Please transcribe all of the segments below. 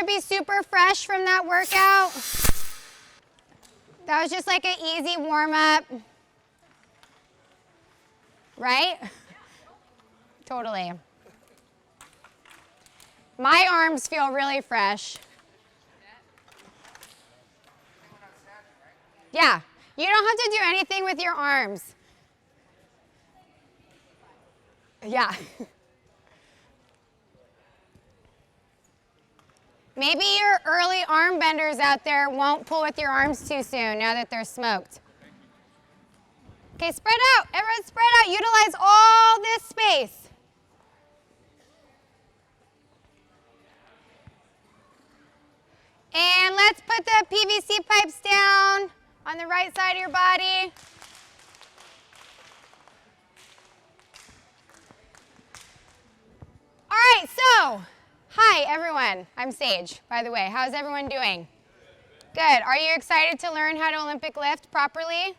to be super fresh from that workout? That was just like an easy warm-up, right? Totally. My arms feel really fresh. Yeah, you don't have to do anything with your arms. Yeah. Maybe your early arm benders out there won't pull with your arms too soon now that they're smoked. Okay, spread out. Everyone spread out. Utilize all this space. And let's put the PVC pipes down on the right side of your body. All right, so, hi everyone. I'm Sage, by the way. How's everyone doing? Good. Are you excited to learn how to Olympic lift properly?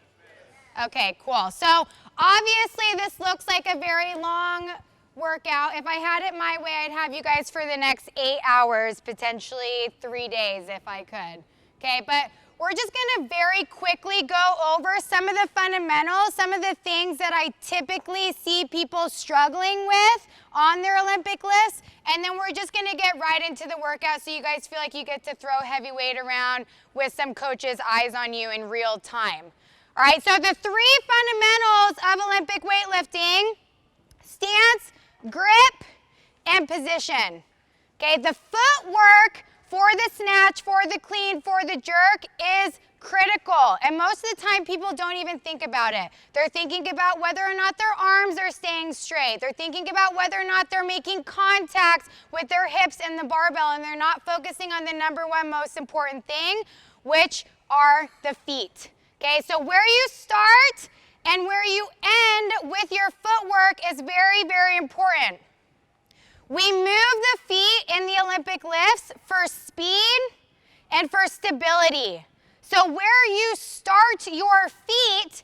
Okay, cool. So, obviously this looks like a very long workout. If I had it my way, I'd have you guys for the next 8 hours, potentially 3 days if I could. Okay, but we're just gonna very quickly go over some of the fundamentals, some of the things that I typically see people struggling with on their Olympic lifts, and then we're just gonna get right into the workout so you guys feel like you get to throw heavy weight around with some coaches' eyes on you in real time. All right, so the 3 fundamentals of Olympic weightlifting: stance, grip, and position. Okay, the footwork for the snatch, for the clean, for the jerk is critical. And most of the time people don't even think about it. They're thinking about whether or not their arms are staying straight. They're thinking about whether or not they're making contact with their hips and the barbell, and they're not focusing on the #1 most important thing, which are the feet. Okay, so where you start and where you end with your footwork is very, very important. We move the feet in the Olympic lifts for speed and for stability. So where you start your feet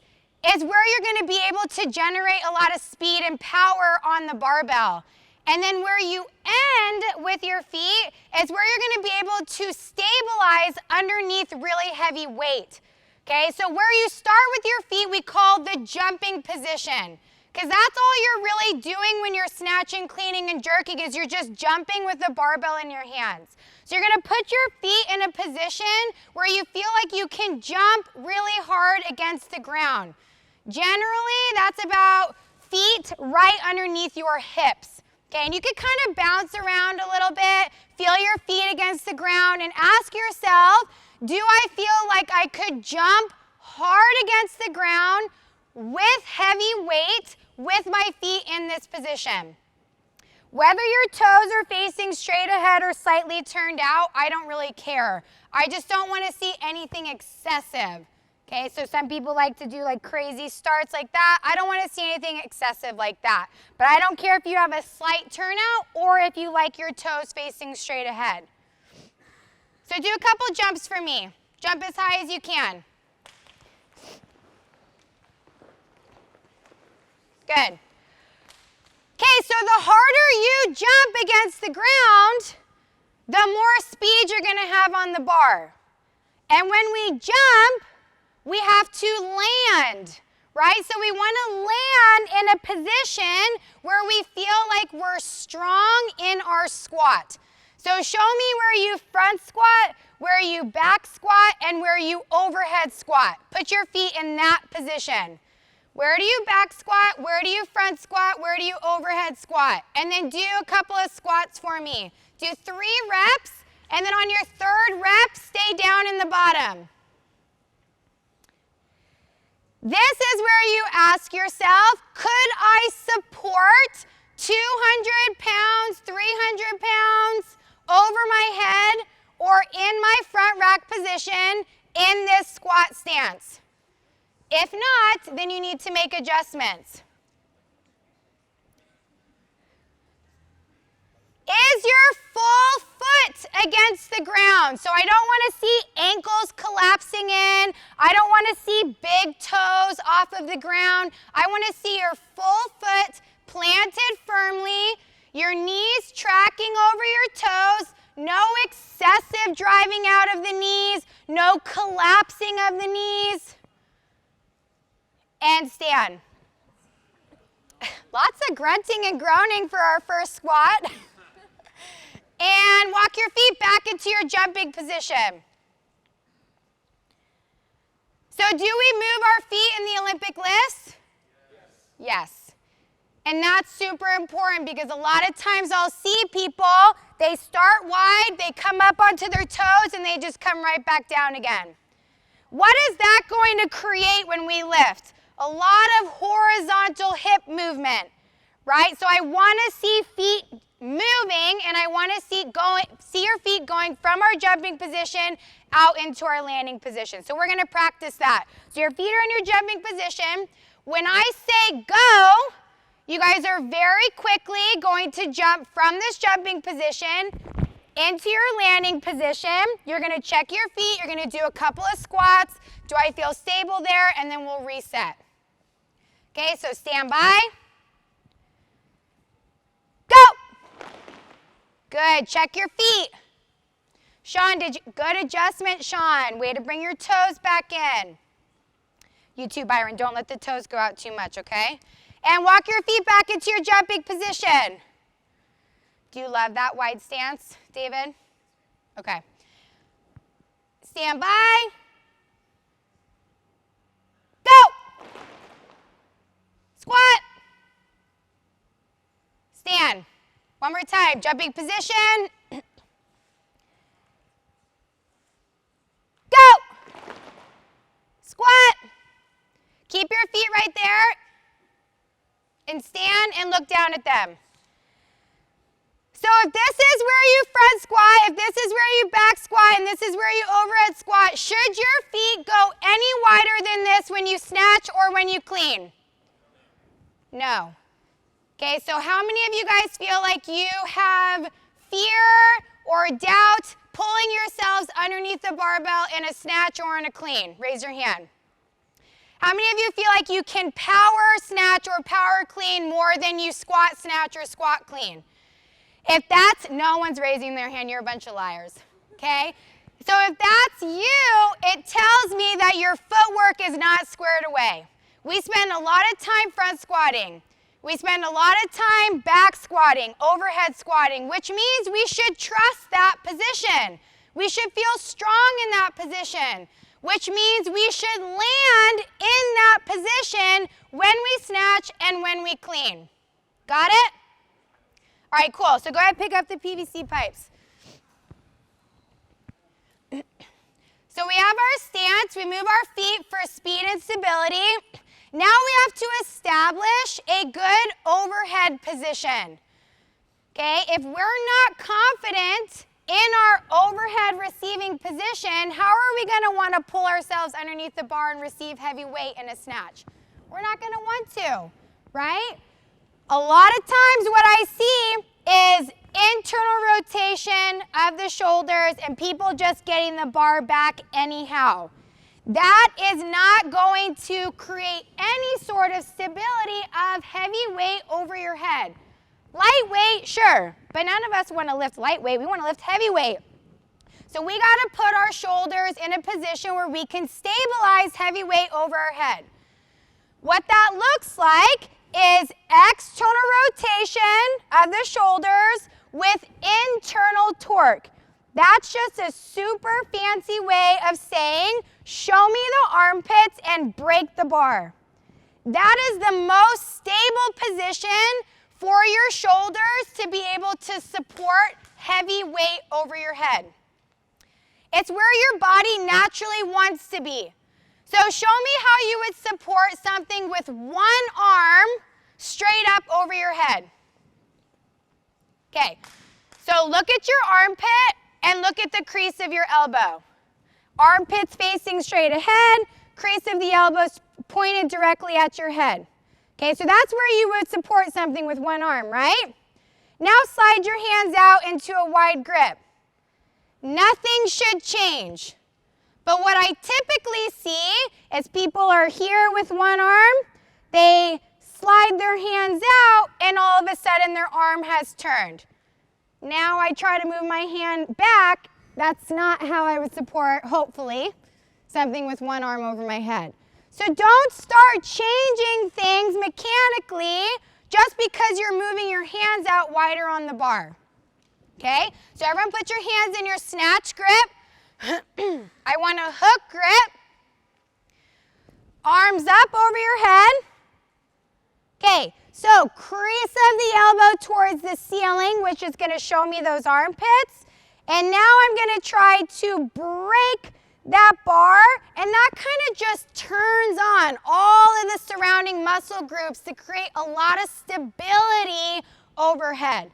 is where you're going to be able to generate a lot of speed and power on the barbell. And then where you end with your feet is where you're going to be able to stabilize underneath really heavy weight. Okay, so where you start with your feet we call the jumping position, because that's all you're really doing when you're snatching, cleaning, and jerking is you're just jumping with the barbell in your hands. So you're going to put your feet in a position where you feel like you can jump really hard against the ground. Generally, that's about feet right underneath your hips. Okay, and you can kind of bounce around a little bit, feel your feet against the ground, and ask yourself, do I feel like I could jump hard against the ground with heavy weight with my feet in this position? Whether your toes are facing straight ahead or slightly turned out, I don't really care. I just don't want to see anything excessive. Okay, so some people like to do like crazy starts like that. I don't want to see anything excessive like that. But I don't care if you have a slight turnout or if you like your toes facing straight ahead. So do a couple jumps for me. Jump as high as you can. Good. Okay, so the harder you jump against the ground, the more speed you're going to have on the bar. And when we jump, we have to land, right? So we want to land in a position where we feel like we're strong in our squat. So show me where you front squat, where you back squat, and where you overhead squat. Put your feet in that position. Where do you back squat? Where do you front squat? Where do you overhead squat? And then do a couple of squats for me. Do 3 reps, and then on your 3rd rep, stay down in the bottom. This is where you ask yourself, could I support 200 pounds, 300 pounds over my head or in my front rack position in this squat stance? If not, then you need to make adjustments. Is your full foot against the ground? So I don't want to see ankles collapsing in. I don't want to see big toes off of the ground. I want to see your full foot planted firmly, your knees tracking over your toes, No excessive driving out of the knees. No collapsing of the knees. And stand. Lots of grunting and groaning for our first squat. And walk your feet back into your jumping position. So do we move our feet in the Olympic list? Yes. And that's super important because a lot of times I'll see people, they start wide, they come up onto their toes, and they just come right back down again. What is that going to create when we lift? A lot of horizontal hip movement, right? So I want to see feet moving, and I want to see your feet going from our jumping position out into our landing position. So we're going to practice that. So your feet are in your jumping position. When I say go, you guys are very quickly going to jump from this jumping position into your landing position. You're going to check your feet. You're going to do a couple of squats. Do I feel stable there? And then we'll reset. Okay, so stand by. Go. Good. Check your feet. Sean, good adjustment, Sean. Way to bring your toes back in. You too, Byron. Don't let the toes go out too much, okay? And walk your feet back into your jumping position. Do you love that wide stance, David? Okay. Stand by. Go. Squat. Stand. One more time. Jumping position. Go. Squat. Keep your feet right there. And stand and look down at them. So if this is where you front squat, if this is where you back squat, and this is where you overhead squat, should your feet go any wider than this when you snatch or when you clean? No. Okay, so how many of you guys feel like you have fear or doubt pulling yourselves underneath the barbell in a snatch or in a clean? Raise your hand. How many of you feel like you can power snatch or power clean more than you squat snatch or squat clean? If that's, no one's raising their hand, you're a bunch of liars, okay? So if that's you, it tells me that your footwork is not squared away. We spend a lot of time front squatting. We spend a lot of time back squatting, overhead squatting, which means we should trust that position. We should feel strong in that position, which means we should land in that position when we snatch and when we clean. Got it? All right, cool. So go ahead and pick up the PVC pipes. So we have our stance. We move our feet for speed and stability. Now we have to establish a good overhead position. Okay, if we're not confident in our overhead receiving position, how are we going to want to pull ourselves underneath the bar and receive heavy weight in a snatch? We're not going to want to, right? A lot of times what I see is internal rotation of the shoulders and people just getting the bar back anyhow. That is not going to create any sort of stability of heavy weight over your head. Lightweight, sure, but none of us want to lift lightweight. We want to lift heavyweight. So we got to put our shoulders in a position where we can stabilize heavy weight over our head. What that looks like is external rotation of the shoulders with internal torque. That's just a super fancy way of saying, show me the armpits and break the bar. That is the most stable position for your shoulders to be able to support heavy weight over your head. It's where your body naturally wants to be. So show me how you would support something with one arm straight up over your head. Okay, so look at your armpit and look at the crease of your elbow. Armpits facing straight ahead, crease of the elbows pointed directly at your head. Okay, so that's where you would support something with one arm, right? Now slide your hands out into a wide grip. Nothing should change. But what I typically see is people are here with one arm, they slide their hands out, and all of a sudden their arm has turned. Now I try to move my hand back. That's not how I would support, hopefully, something with one arm over my head. So don't start changing things mechanically just because you're moving your hands out wider on the bar. Okay? So everyone put your hands in your snatch grip. I want a hook grip. Arms up over your head. Okay, so crease of the elbow towards the ceiling, which is going to show me those armpits. And now I'm going to try to break that bar, and that kind of just turns on all of the surrounding muscle groups to create a lot of stability overhead.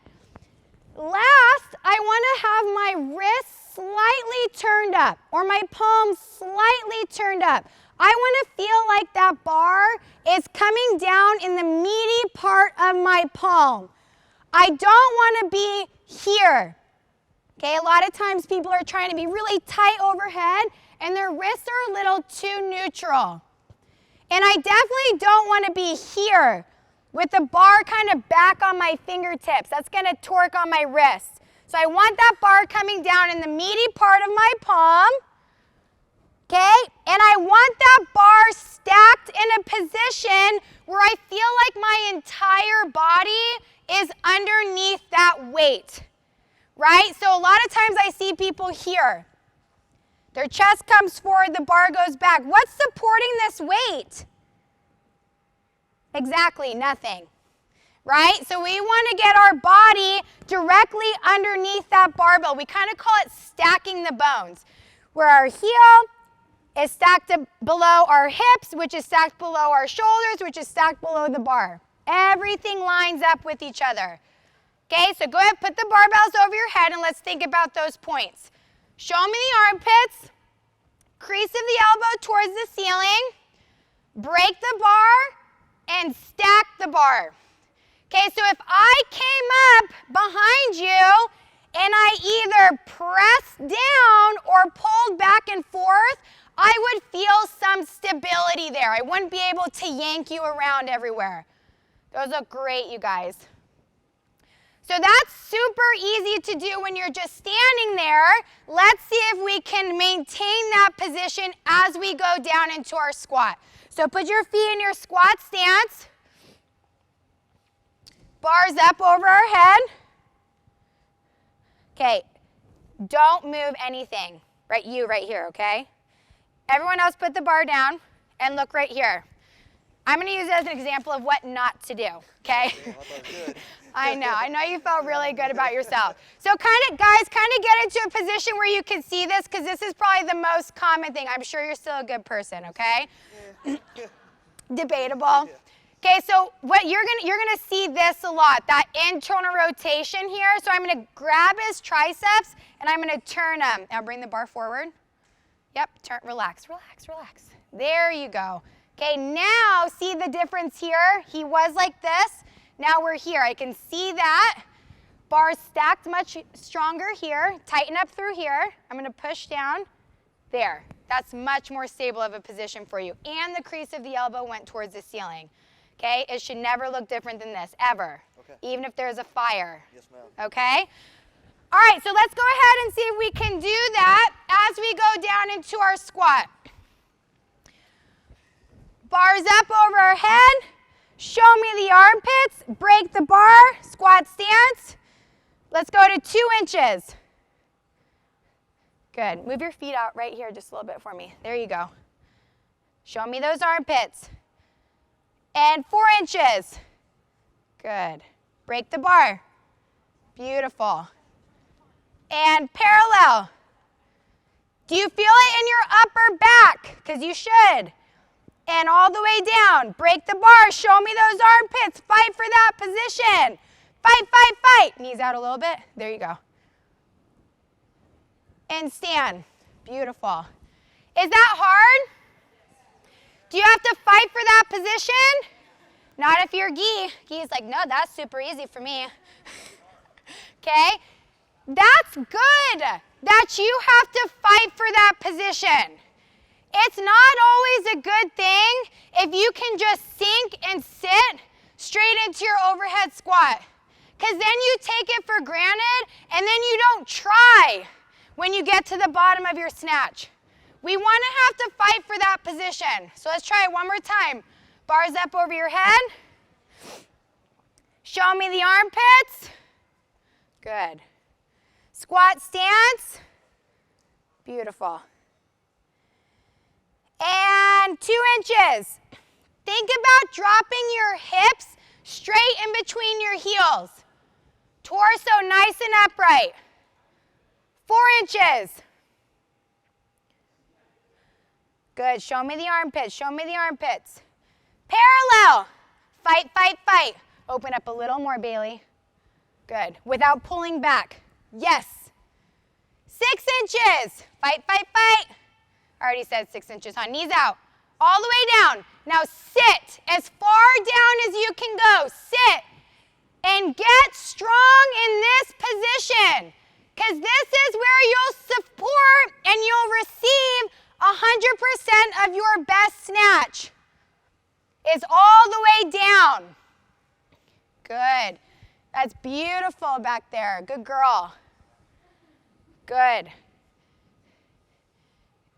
Last, I want to have my wrists slightly turned up, or my palms slightly turned up. I want to feel like that bar is coming down in the meaty part of my palm. I don't want to be here. Okay, a lot of times people are trying to be really tight overhead and their wrists are a little too neutral. And I definitely don't want to be here with the bar kind of back on my fingertips. That's going to torque on my wrist. So I want that bar coming down in the meaty part of my palm. Okay, and I want that bar stacked in a position where I feel like my entire body is underneath that weight, right? So a lot of times I see people here. Their chest comes forward, the bar goes back. What's supporting this weight? Exactly, nothing, right? So we want to get our body directly underneath that barbell. We kind of call it stacking the bones, where our heel is stacked below our hips, which is stacked below our shoulders, which is stacked below the bar. Everything lines up with each other. Okay, so go ahead, put the barbells over your head, and let's think about those points. Show me the armpits, crease of the elbow towards the ceiling, break the bar, and stack the bar. Okay, so if I came up behind you and I either pressed down or pulled back and forth, I would feel some stability there. I wouldn't be able to yank you around everywhere. Those look great, you guys. So that's super easy to do when you're just standing there. Let's see if we can maintain that position as we go down into our squat. So put your feet in your squat stance. Bars up over our head. Okay, don't move anything. Right, you right here, okay? Everyone else put the bar down and look right here. I'm going to use it as an example of what not to do, okay? I know you felt really good about yourself. So guys, kind of get into a position where you can see this, because this is probably the most common thing. I'm sure you're still a good person, okay? Yeah. Debatable. Okay, so what you're gonna see this a lot, that internal rotation here. So I'm gonna grab his triceps and I'm gonna turn him. Now bring the bar forward. Yep, turn, relax, relax, relax. There you go. Okay, now see the difference here? He was like this. Now we're here. I can see that. Bar stacked much stronger here. Tighten up through here. I'm going to push down. There. That's much more stable of a position for you. And the crease of the elbow went towards the ceiling. Okay? It should never look different than this, ever. Okay. Even if there's a fire. Yes, ma'am. Okay? All right, so let's go ahead and see if we can do that as we go down into our squat. Bars up over our head. Show me the armpits. Break the bar. Squat stance. Let's go to 2 inches. Good. Move your feet out right here just a little bit for me. There you go. Show me those armpits. And 4 inches. Good. Break the bar. Beautiful. And parallel. Do you feel it in your upper back? Because you should. And all the way down. Break the bar. Show me those armpits. Fight for that position. Fight, fight, fight. Knees out a little bit. There you go. And stand. Beautiful. Is that hard? Do you have to fight for that position? Not if you're Guy. Guy's like, no, that's super easy for me. Okay? That's good that you have to fight for that position. It's not always a good thing if you can just sink and sit straight into your overhead squat. because then you take it for granted and then you don't try when you get to the bottom of your snatch. We want to have to fight for that position. So let's try it one more time. Bars up over your head. Show me the armpits. Good. Squat stance. Beautiful. And 2 inches. Think about dropping your hips straight in between your heels. Torso nice and upright. 4 inches. Good. Show me the armpits. Show me the armpits. Parallel. Fight, fight, fight. Open up a little more, Bailey. Good. Without pulling back. Yes. 6 inches. Fight, fight, fight. I already said 6 inches, huh? Knees out. All the way down. Now sit as far down as you can go. Sit and get strong in this position, because this is where you'll support and you'll receive 100% of your best snatch. Is all the way down. Good. That's beautiful back there. Good girl. Good.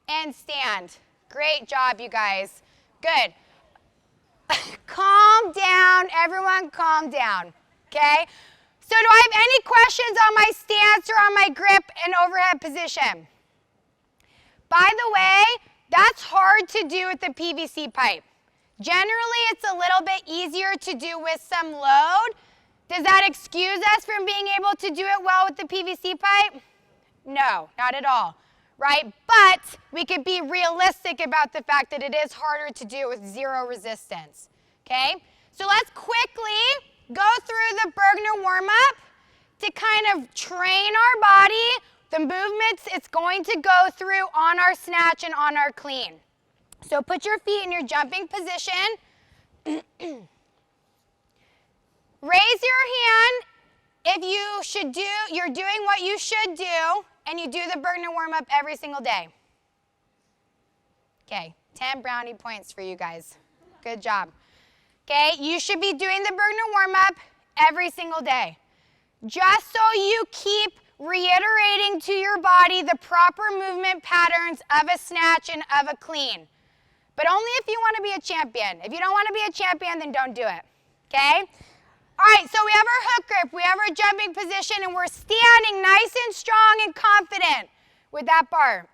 And stand. Great job, you guys. Good. Calm down. Everyone calm down. Okay? So do I have any questions on my stance or on my grip and overhead position? By the way, that's hard to do with the PVC pipe. Generally, it's a little bit easier to do with some load. Does that excuse us from being able to do it well with the PVC pipe? No, not at all, right? But we could be realistic about the fact that it is harder to do with zero resistance, okay? So let's quickly go through the Burgener warm-up to kind of train our body, the movements it's going to go through on our snatch and on our clean. So put your feet in your jumping position. Raise your hand if you're doing what you should do and you do the Burgener warm-up every single day. Okay, 10 brownie points for you guys. Good job. Okay, you should be doing the Burgener warm-up every single day. Just so you keep reiterating to your body the proper movement patterns of a snatch and of a clean. But only if you want to be a champion. If you don't want to be a champion, then don't do it, okay? All right, so we have our hook grip, we have our jumping position, and we're standing nice and strong and confident with that bar.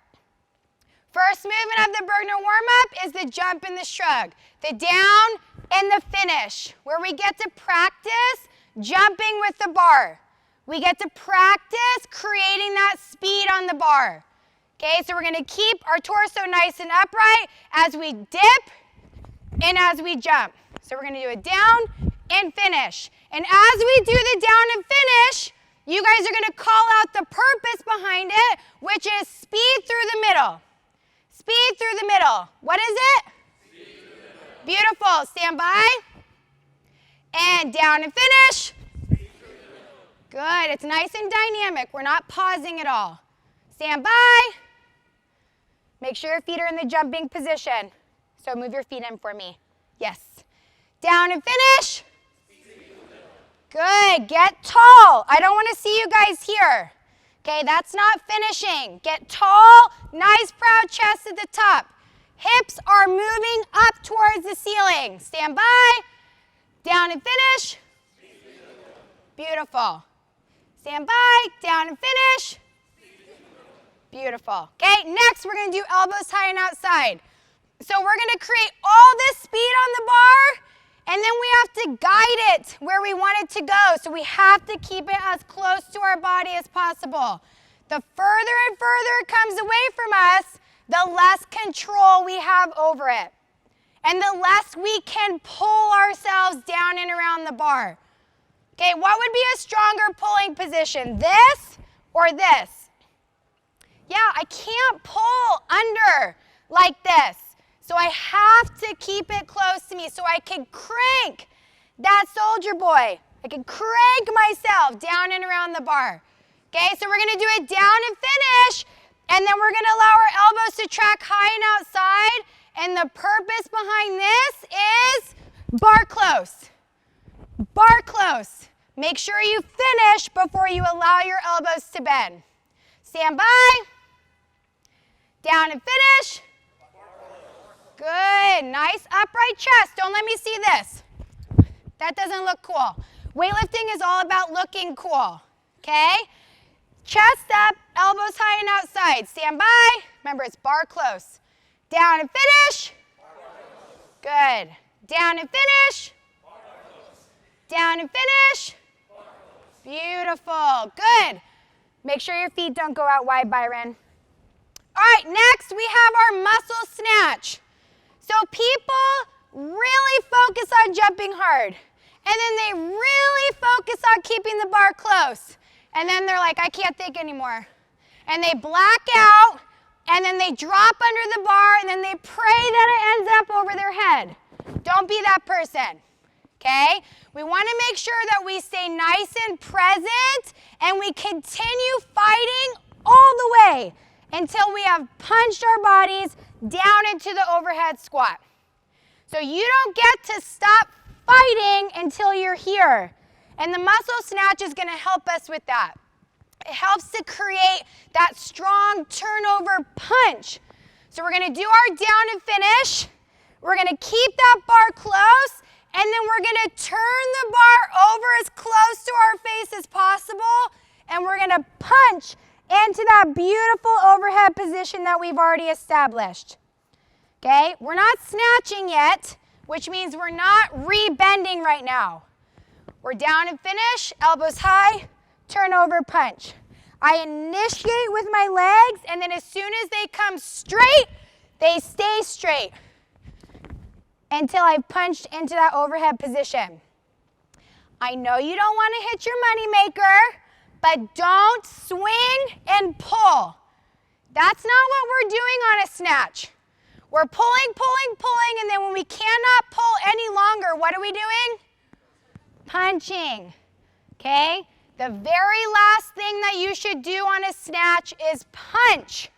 First movement of the Burgener warm-up is the jump and the shrug, the down and the finish, where we get to practice jumping with the bar. We get to practice creating that speed on the bar. Okay, so we're going to keep our torso nice and upright as we dip and as we jump. So we're going to do a down and finish. And as we do the down and finish, you guys are going to call out the purpose behind it, which is speed through the middle. Speed through the middle. What is it? Speed through the middle. Beautiful. Stand by. And down and finish. Speed through the middle. Good. It's nice and dynamic. We're not pausing at all. Stand by. Make sure your feet are in the jumping position. So move your feet in for me. Yes. Down and finish. Good. Get tall. I don't want to see you guys here. Okay, that's not finishing. Get tall. Nice proud chest at the top. Hips are moving up towards the ceiling. Stand by. Down and finish. Beautiful. Stand by. Down and finish. Beautiful. Okay, next we're going to do elbows high and outside. So we're going to create all this speed on the bar, and then we have to guide it where we want it to go. So we have to keep it as close to our body as possible. The further and further it comes away from us, the less control we have over it. And the less we can pull ourselves down and around the bar. Okay, what would be a stronger pulling position? This or this? Yeah, I can't pull under like this. So I have to keep it close to me so I can crank that soldier boy. I can crank myself down and around the bar. Okay, so we're going to do it down and finish, and then we're going to allow our elbows to track high and outside, and the purpose behind this is bar close. Bar close. Make sure you finish before you allow your elbows to bend. Stand by. Down and finish. Good. Nice upright chest. Don't let me see this. That doesn't look cool. Weightlifting is all about looking cool. Okay? Chest up, elbows high and outside. Stand by. Remember, it's bar close. Down and finish. Good. Down and finish. Down and finish. Beautiful. Good. Make sure your feet don't go out wide, Byron. All right, next we have our muscle snatch. So people really focus on jumping hard, and then they really focus on keeping the bar close. And then they're like, I can't think anymore. And they black out, and then they drop under the bar, and then they pray that it ends up over their head. Don't be that person, okay? We want to make sure that we stay nice and present, and we continue fighting all the way until we have punched our bodies down into the overhead squat. So you don't get to stop fighting until you're here. And the muscle snatch is going to help us with that. It helps to create that strong turnover punch. So we're going to do our down and finish. We're going to keep that bar close, and then we're going to turn the bar over as close to our face as possible, and we're going to punch into that beautiful overhead position that we've already established. Okay? We're not snatching yet, which means we're not re-bending right now. We're down and finish, elbows high, turn over, punch. I initiate with my legs, and then as soon as they come straight, they stay straight until I've punched into that overhead position. I know you don't want to hit your moneymaker, but don't swing and pull. That's not what we're doing on a snatch. We're pulling, pulling, pulling, and then when we cannot pull any longer, what are we doing? Punching, okay? The very last thing that you should do on a snatch is punch.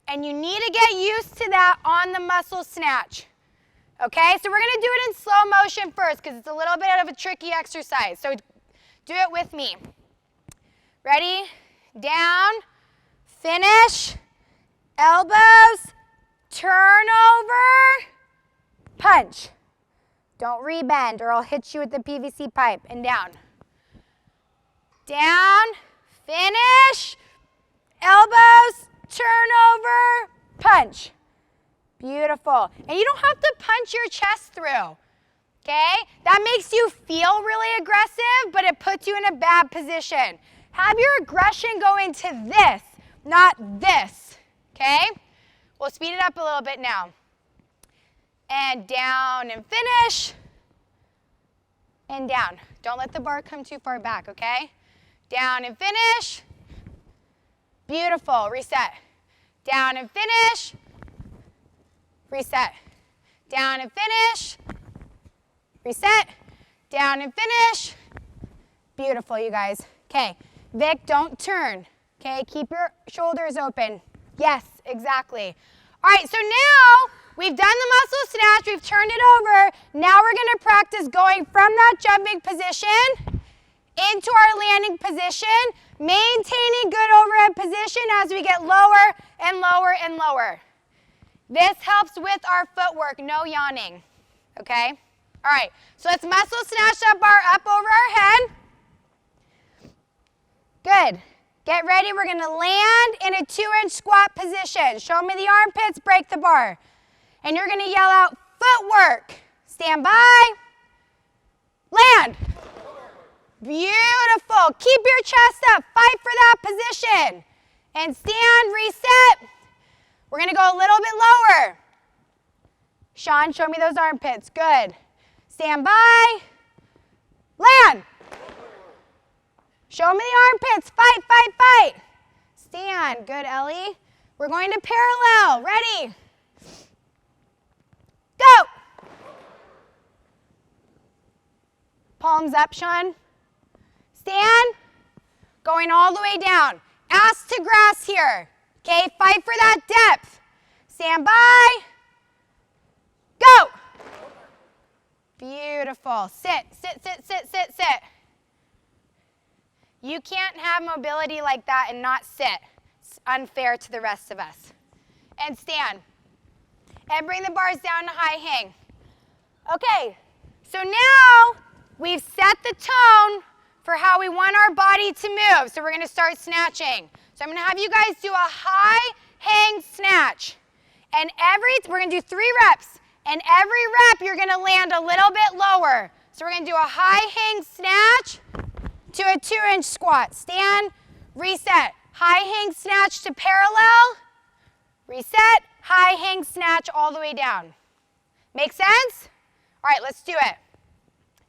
And you need to get used to that on the muscle snatch. Okay, so we're going to do it in slow motion first because it's a little bit of a tricky exercise. So do it with me. Ready? Down, finish, elbows, turn over, punch. Don't rebend or I'll hit you with the PVC pipe. And down. Down, finish, elbows, turn over, punch. Beautiful. And you don't have to punch your chest through, okay? That makes you feel really aggressive, but it puts you in a bad position. Have your aggression go into this, not this, okay? We'll speed it up a little bit now. And down and finish. And down. Don't let the bar come too far back, okay? Down and finish. Beautiful. Reset. Down and finish. Reset. Down and finish. Reset. Down and finish. Beautiful, you guys. Okay, Vic, don't turn. Okay, keep your shoulders open. Yes, exactly. All right, so now we've done the muscle snatch, we've turned it over. Now we're gonna practice going from that jumping position into our landing position, maintaining good overhead position as we get lower and lower and lower. This helps with our footwork, no yawning, okay? All right, so let's muscle snatch that bar up over our head. Good. Get ready, we're gonna land in a 2-inch squat position. Show me the armpits, break the bar. And you're gonna yell out, footwork. Stand by, land. Beautiful, keep your chest up, fight for that position. And stand, reset. We're gonna go a little bit lower. Sean, show me those armpits, good. Stand by, land. Show me the armpits, fight, fight, fight. Stand, good, Ellie. We're going to parallel, ready? Go. Palms up, Sean. Stand, going all the way down. Ass to grass here, okay? Fight for that depth. Stand by, go. Beautiful, sit, sit, sit, sit, sit, sit. You can't have mobility like that and not sit. It's unfair to the rest of us. And stand. And bring the bars down to high hang. Okay, so now we've set the tone for how we want our body to move. So we're gonna start snatching. So I'm gonna have you guys do a high hang snatch. And we're gonna do 3 reps. And every rep you're gonna land a little bit lower. So we're gonna do a high hang snatch to a 2-inch squat. Stand, reset. High hang snatch to parallel, reset, high hang snatch all the way down. Make sense? All right, let's do it.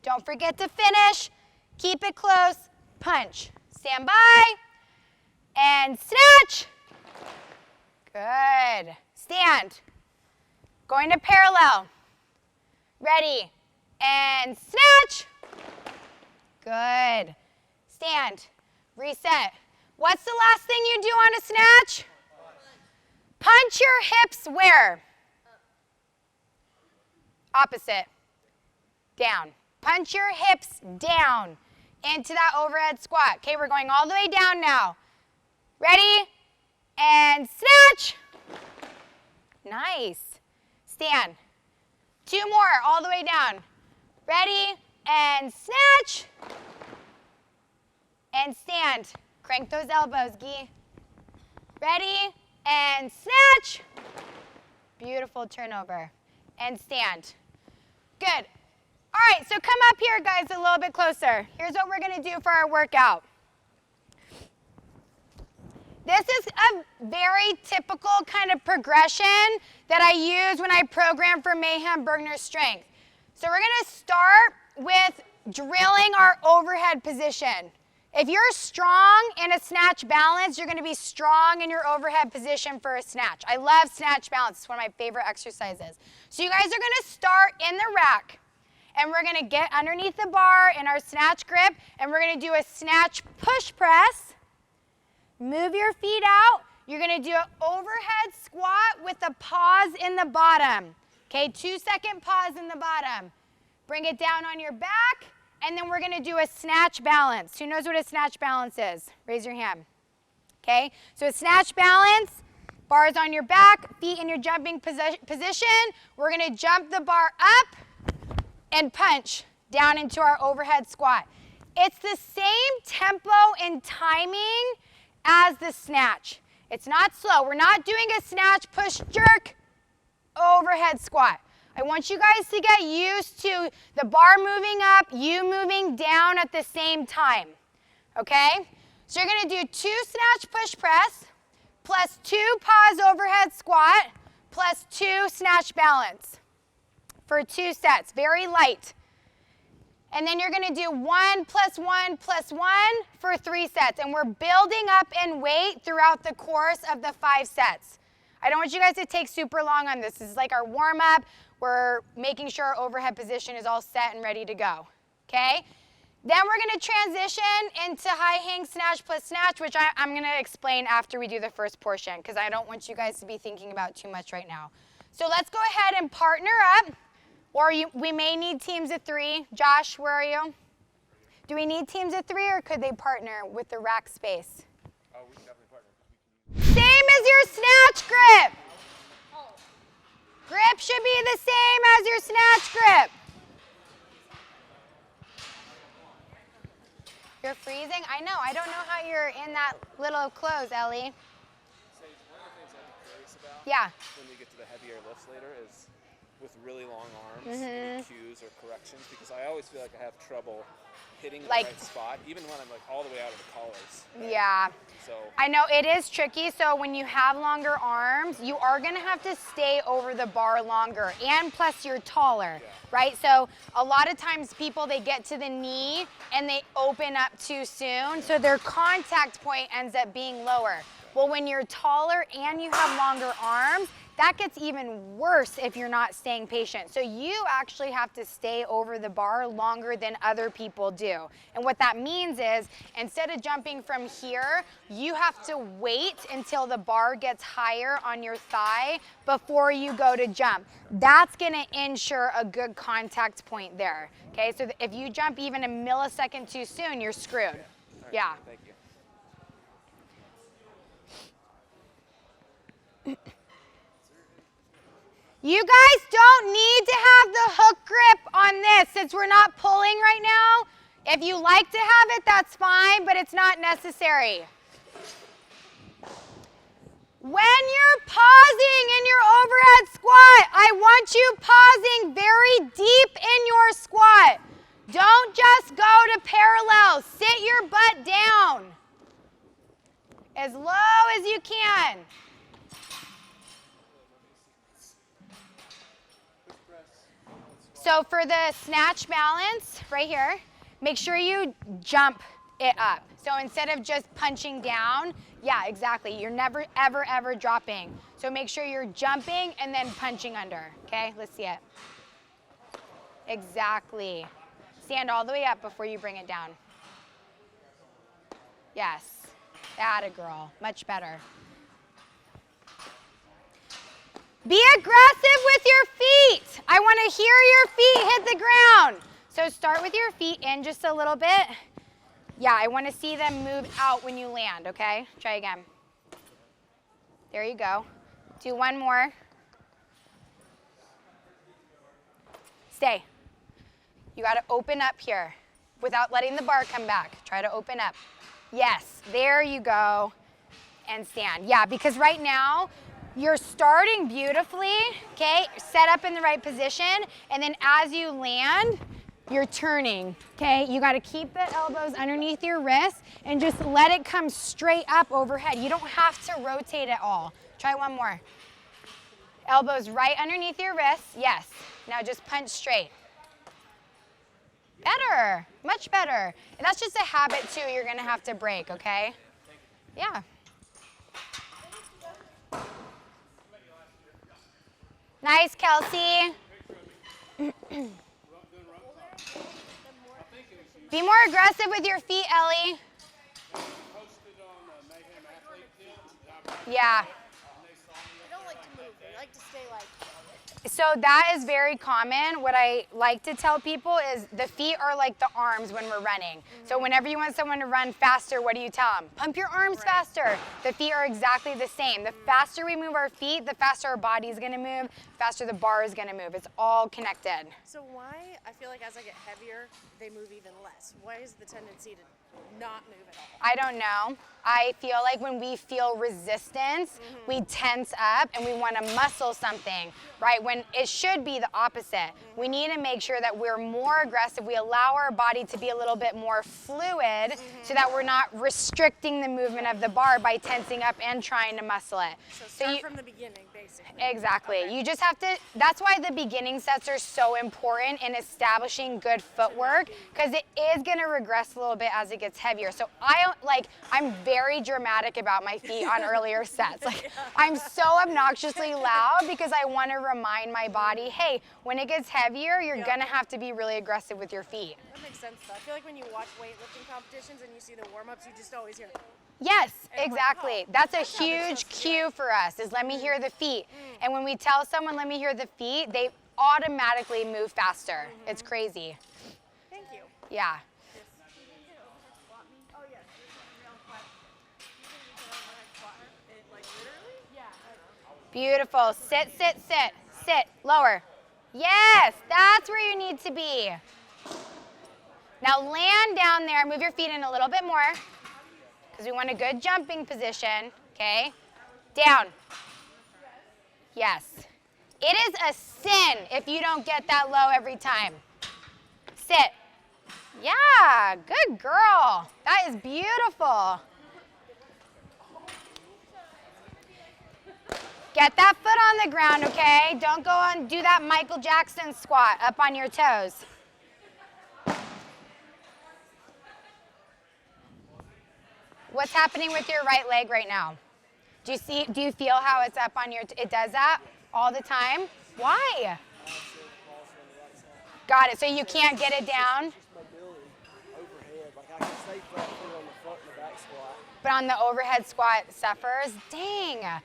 Don't forget to finish. Keep it close. Punch. Stand by. And snatch. Good. Stand. Going to parallel. Ready. And snatch. Good. Stand. Reset. What's the last thing you do on a snatch? Punch your hips where? Opposite. Down. Punch your hips down into that overhead squat. Okay, we're going all the way down now. Ready? And snatch. Nice. Stand. 2 more, all the way down. Ready? And snatch. And stand. Crank those elbows, Guy. Ready? And snatch. Beautiful turnover. And stand. Good. All right, so come up here, guys, a little bit closer. Here's what we're going to do for our workout. This is a very typical kind of progression that I use when I program for Mayhem Burgener strength. So we're going to start with drilling our overhead position. If you're strong in a snatch balance, you're going to be strong in your overhead position for a snatch. I love snatch balance. It's one of my favorite exercises. So you guys are going to start in the rack. And we're going to get underneath the bar in our snatch grip. And we're going to do a snatch push press. Move your feet out. You're going to do an overhead squat with a pause in the bottom. Okay, 2-second pause in the bottom. Bring it down on your back. And then we're going to do a snatch balance. Who knows what a snatch balance is? Raise your hand. Okay, so a snatch balance, bars on your back, feet in your jumping position. We're going to jump the bar up and punch down into our overhead squat. It's the same tempo and timing as the snatch. It's not slow. We're not doing a snatch, push, jerk, overhead squat. I want you guys to get used to the bar moving up, you moving down at the same time, okay? So you're gonna do 2 snatch push press, plus 2 pause overhead squat, plus 2 snatch balance for 2 sets, very light. And then you're gonna do 1 plus 1 plus 1 for 3 sets. And we're building up in weight throughout the course of the 5 sets. I don't want you guys to take super long on this. This is like our warm up. We're making sure our overhead position is all set and ready to go, okay? Then we're gonna transition into high hang snatch plus snatch, which I'm gonna explain after we do the first portion, because I don't want you guys to be thinking about too much right now. So let's go ahead and partner up, or we may need teams of 3. Josh, where are you? Do we need teams of 3, or could they partner with the rack space? Oh, we can definitely partner. Same as your snatch grip. Grip should be the same as your snatch grip. You're freezing? I know. I don't know how you're in that little clothes, Ellie. Sage, one of the things I'm curious about when we get to the heavier lifts later is with really long arms, any cues or corrections, because I always feel like I have trouble hitting the right spot, even when I'm like all the way out of the collars. Right? Yeah. So I know it is tricky. So when you have longer arms, you are going to have to stay over the bar longer, and plus you're taller, right? So a lot of times people, they get to the knee and they open up too soon, so their contact point ends up being lower. Well, when you're taller and you have longer arms, that gets even worse if you're not staying patient. So you actually have to stay over the bar longer than other people do. And what that means is, instead of jumping from here, you have to wait until the bar gets higher on your thigh before you go to jump. That's gonna ensure a good contact point there. Okay, so if you jump even a millisecond too soon, you're screwed. Yeah. Thank you. You guys don't need to have the hook grip on this since we're not pulling right now. If you like to have it, that's fine, but it's not necessary. When you're pausing in your overhead squat, I want you pausing very deep in your squat. Don't just go to parallel. Sit your butt down as low as you can. So for the snatch balance right here, make sure you jump it up. So instead of just punching down, yeah, exactly. You're never, ever, ever dropping. So make sure you're jumping and then punching under. Okay, let's see it. Exactly. Stand all the way up before you bring it down. Yes, atta girl, much better. Be aggressive with your feet. I want to hear your feet hit the ground. So start with your feet in just a little bit. Yeah, I want to see them move out when you land, okay? Try again. There you go. Do one more. Stay. You got to open up here without letting the bar come back. Try to open up. Yes, there you go. And stand. Yeah, because right now, you're starting beautifully, okay? Set up in the right position, and then as you land, you're turning, okay? You gotta keep the elbows underneath your wrists and just let it come straight up overhead. You don't have to rotate at all. Try one more. Elbows right underneath your wrists, yes. Now just punch straight. Better, much better. And that's just a habit too you're gonna have to break, okay? Yeah. Nice, Kelsey. Be more aggressive with your feet, Ellie. Yeah. I don't like to move. I like to stay like. So that is very common. What I like to tell people is the feet are like the arms when we're running. So whenever you want someone to run faster, what do you tell them? Pump your arms faster. The feet are exactly the same. The faster we move our feet, the faster our body is gonna move, the faster the bar is gonna move. It's all connected. So why, I feel like as I get heavier, they move even less. Why is the tendency to not move at all? I don't know. I feel like when we feel resistance, we tense up and we want to muscle something, right? When it should be the opposite. We need to make sure that we're more aggressive. We allow our body to be a little bit more fluid so that we're not restricting the movement of the bar by tensing up and trying to muscle it. So start from the beginning, basically. Exactly. Okay. You just have to, that's why the beginning sets are so important in establishing good footwork, because it is going to regress a little bit as it gets heavier. So I'm very dramatic about my feet on earlier sets. Like, I'm so obnoxiously loud because I want to remind my body, hey, when it gets heavier, you're going to have to be really aggressive with your feet. That makes sense, though. I feel like when you watch weightlifting competitions and you see the warm-ups, you just always hear, Yes, and exactly. like, oh, That's a that's how they're huge supposed to do cue for us, is let me hear the feet. And when we tell someone, let me hear the feet, they automatically move faster. It's crazy. Thank you. Yeah. Beautiful. Sit, sit, sit. Sit. Lower. Yes, that's where you need to be. Now land down there. Move your feet in a little bit more because we want a good jumping position. Okay. Down. Yes. It is a sin if you don't get that low every time. Sit. Yeah, good girl. That is beautiful. Get that foot on the ground, okay? Don't go and do that Michael Jackson squat up on your toes. What's happening with your right leg right now? Do you feel how it's up on your, it does that all the time? Why? Got it, so you can't get it down? I can stay flat-footed on the front and the back squat. But on the overhead squat suffers? Dang. Yeah.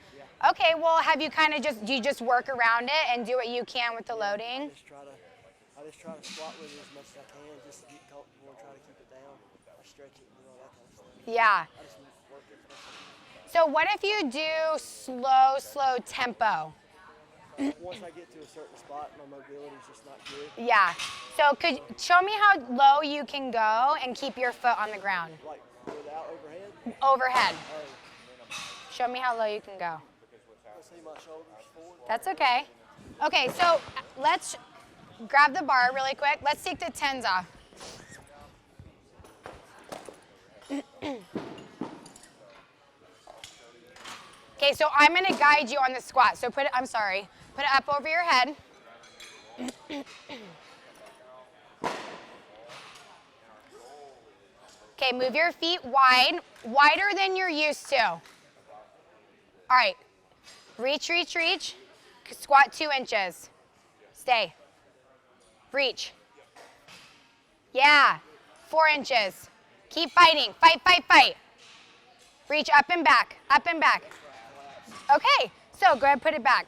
Okay, well, have you kind of do you just work around it and do what you can with the loading? Just try to, I just try to squat with it as much as I can just to get comfortable and try to keep it down. I stretch it and do all that kind of stuff. Yeah. I just work it as much as I can. So what if you do slow tempo? Once I get to a certain spot, my mobility is just not good. Yeah. So could show me how low you can go and keep your foot on the ground. Like without overhead. Overhead. Oh, Show me how low you can go. let's see my shoulders forward. That's okay. Okay, so let's grab the bar really quick. Let's take the 10s off. Okay, so I'm gonna guide you on the squat. So put it up over your head. Okay, move your feet wide, wider than you're used to. All right, reach. Squat 2 inches. Stay. Reach. Yeah, 4 inches. Keep fighting, fight. Reach up and back. Okay, so go ahead, put it back.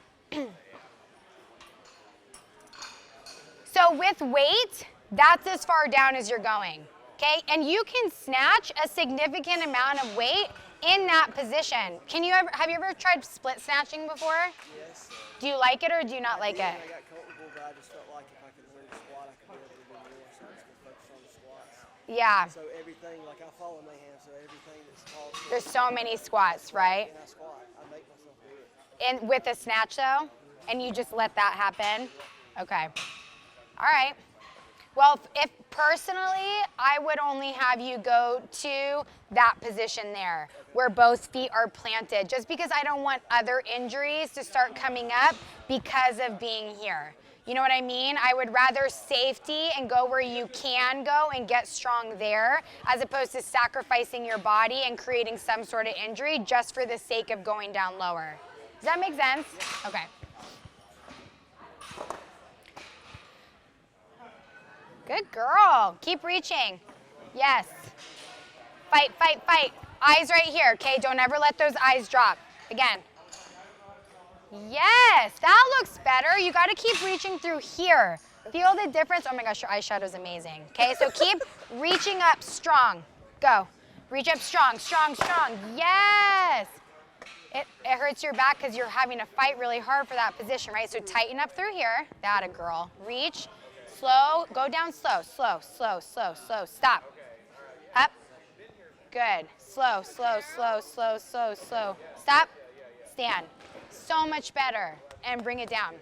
So with weight, that's as far down as you're going, okay? And you can snatch a significant amount of weight in that position. Have you ever tried split snatching before? Yes. Do you like it or do you not like it? I got comfortable, but I just felt like if I could learn to squat, I could be able to do more. So I just gonna focus on the squats. Yeah, So everything, like I follow Mayhem, so everything that's called there's so many squats, right? and I squat, I make myself do it. And with a snatch though, and you just let that happen? Okay. All right. Well, if personally, I would only have you go to that position there where both feet are planted, just because I don't want other injuries to start coming up because of being here. You know what I mean? I would rather safety and go where you can go and get strong there, as opposed to sacrificing your body and creating some sort of injury just for the sake of going down lower. Does that make sense? Okay. Good girl. Keep reaching. Yes. Fight. Eyes right here, okay? Don't ever let those eyes drop. Again. Yes, that looks better. You got to keep reaching through here. Feel the difference? Oh my gosh, your eyeshadow's amazing. Okay, so keep reaching up strong. Go. Reach up strong. Yes. It hurts your back because you're having to fight really hard for that position, right? So tighten up through here. That a girl. Reach. Slow. Go down slow. Stop. Up. Good. Slow. Stop. Stand. So much better. And bring it down.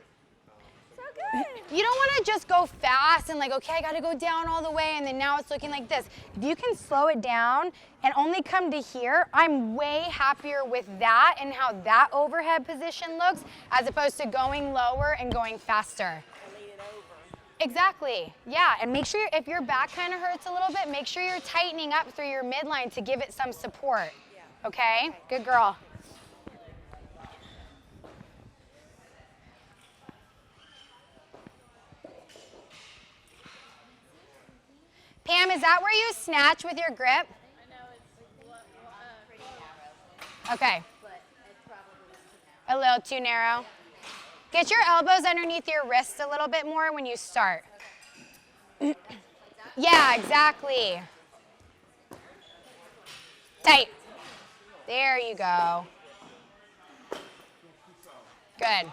So good. You don't want to just go fast and like, okay, I got to go down all the way and then now it's looking like this. If you can slow it down and only come to here, I'm way happier with that and how that overhead position looks as opposed to going lower and going faster. Exactly, yeah, and make sure if your back kind of hurts a little bit, make sure you're tightening up through your midline to give it some support, okay? Good girl. Pam, is that where you snatch with your grip? I know it's pretty Okay, but it probably is a little too narrow. Get your elbows underneath your wrists a little bit more when you start. Yeah, exactly. Tight. There you go. Good.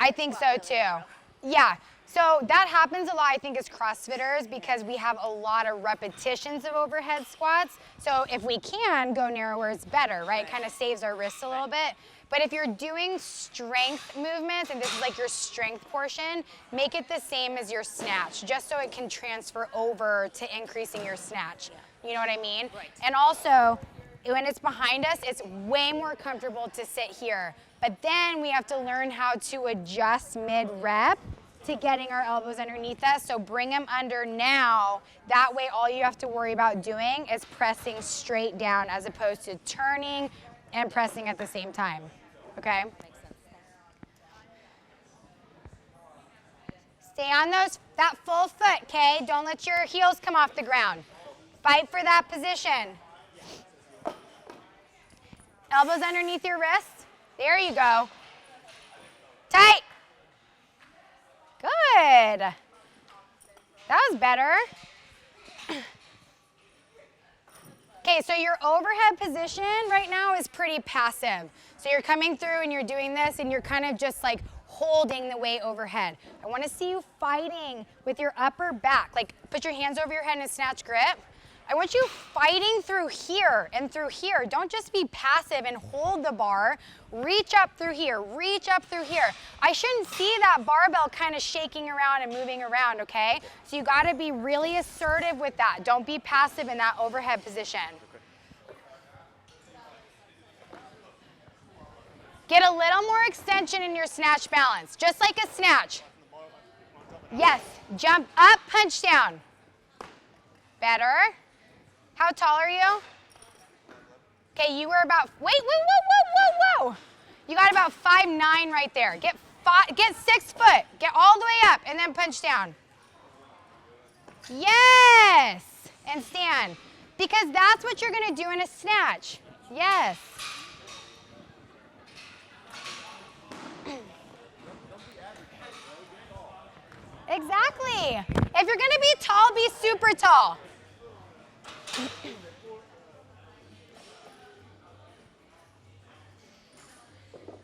I think so too. Yeah. So that happens a lot, I think, as CrossFitters because we have a lot of repetitions of overhead squats. So if we can go narrower, it's better, right? Kind of saves our wrists a little bit. But if you're doing strength movements, and this is like your strength portion, make it the same as your snatch, just so it can transfer over to increasing your snatch. You know what I mean? Right. And also, when it's behind us, it's way more comfortable to sit here. But then we have to learn how to adjust mid-rep to getting our elbows underneath us. So bring them under now. That way all you have to worry about doing is pressing straight down as opposed to turning and pressing at the same time. Okay? Stay on that full foot, okay? Don't let your heels come off the ground. Fight for that position. Elbows underneath your wrists. There you go. Tight. That was better. Okay, so your overhead position right now is pretty passive. So you're coming through and you're doing this and you're kind of just like holding the weight overhead. I want to see you fighting with your upper back. Like put your hands over your head in a snatch grip. I want you fighting through here and through here. Don't just be passive and hold the bar. Reach up through here, reach up through here. I shouldn't see that barbell kind of shaking around and moving around, okay? So you gotta be really assertive with that. Don't be passive in that overhead position. Get a little more extension in your snatch balance, just like a snatch. Yes, jump up, punch down. Better. How tall are you? Okay, you were about, wait, whoa. You got about 5'9" right there. Get 6 foot. Get all the way up and then punch down. Yes, and stand. Because that's what you're gonna do in a snatch. Yes. Exactly. If you're gonna be tall, be super tall.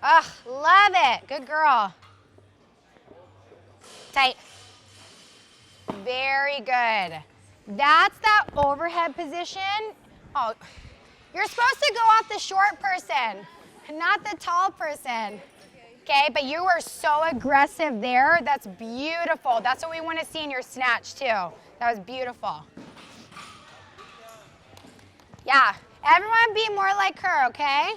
Ugh, love it. Good girl. Tight. Very good. That's that overhead position. Oh, you're supposed to go off the short person, not the tall person. Okay, but you were so aggressive there. That's beautiful. That's what we want to see in your snatch too. That was beautiful. Yeah, everyone be more like her, okay?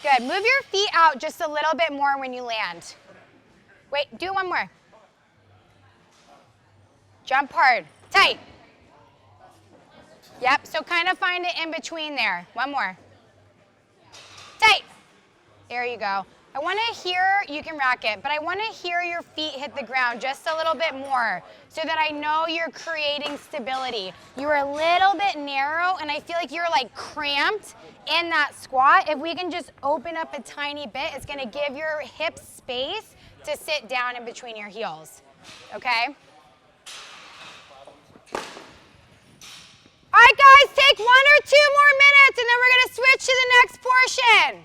Good, move your feet out just a little bit more when you land. Wait, do one more. Jump hard, tight. Yep, so kind of find it in between there. One more. Tight. There you go. I want to hear, you can rack it, but I want to hear your feet hit the ground just a little bit more so that I know you're creating stability. You were a little bit narrow and I feel like you're like cramped in that squat. If we can just open up a tiny bit, it's going to give your hips space to sit down in between your heels. Okay? All right, guys, take 1 or 2 more minutes and then we're going to switch to the next portion.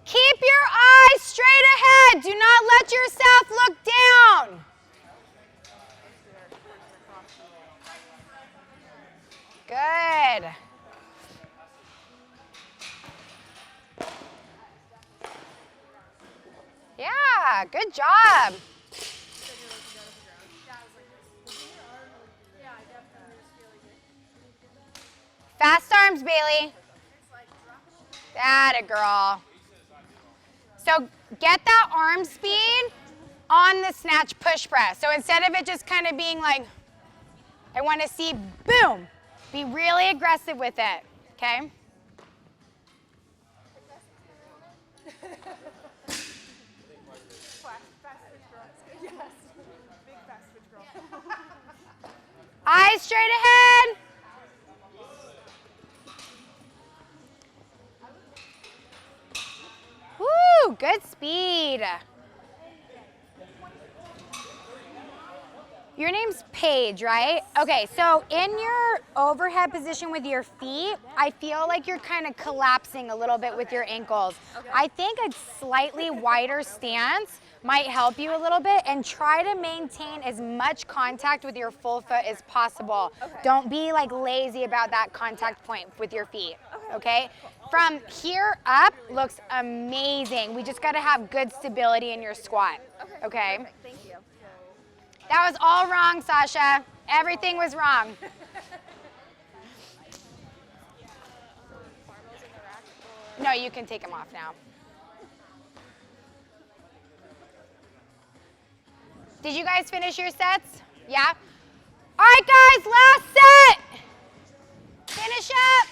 Keep your eyes straight ahead. Do not let yourself look down. Good. Yeah, good job. Fast arms, Bailey. That a girl. So get that arm speed on the snatch push press. So instead of it just kind of being like, I want to see, boom, be really aggressive with it, okay? Eyes straight ahead. Woo, good speed. Your name's Paige, right? Okay, so in your overhead position with your feet, I feel like you're kind of collapsing a little bit with your ankles. Okay. I think a slightly wider stance might help you a little bit, and try to maintain as much contact with your full foot as possible. Okay. Don't be like lazy about that contact point with your feet, okay? Cool. From here up looks amazing. We just gotta have good stability in your squat, okay? Perfect. Thank you. That was all wrong, Sasha. Everything was wrong. No, you can take them off now. Did you guys finish your sets? Yeah? All right, guys, last set. Finish up.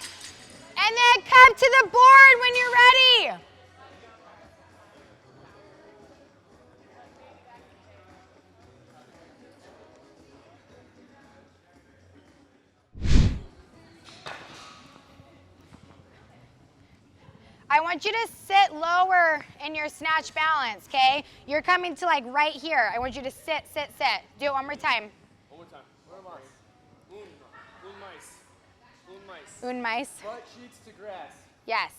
And then come to the board when you're ready. I want you to sit lower in your snatch balance, okay? You're coming to like right here. I want you to sit, sit, sit. Do it one more time. One more time. Where am I? Un mais. Un mais. Un mais. Butt cheeks to grass. Yes.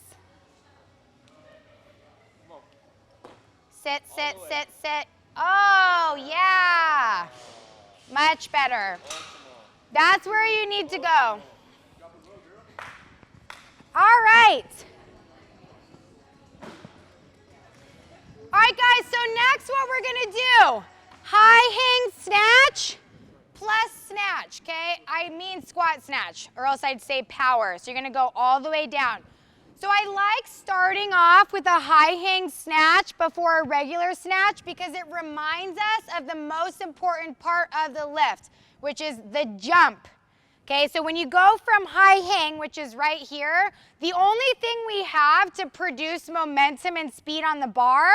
Come on. Sit, sit, sit, sit. Oh, yeah. Much better. That's where you need to go. All right. All right, guys, so next what we're going to do, high hang snatch plus snatch, okay? I mean squat snatch, or else I'd say power. So you're going to go all the way down. So I like starting off with a high hang snatch before a regular snatch because it reminds us of the most important part of the lift, which is the jump. Okay, so when you go from high hang, which is right here, the only thing we have to produce momentum and speed on the bar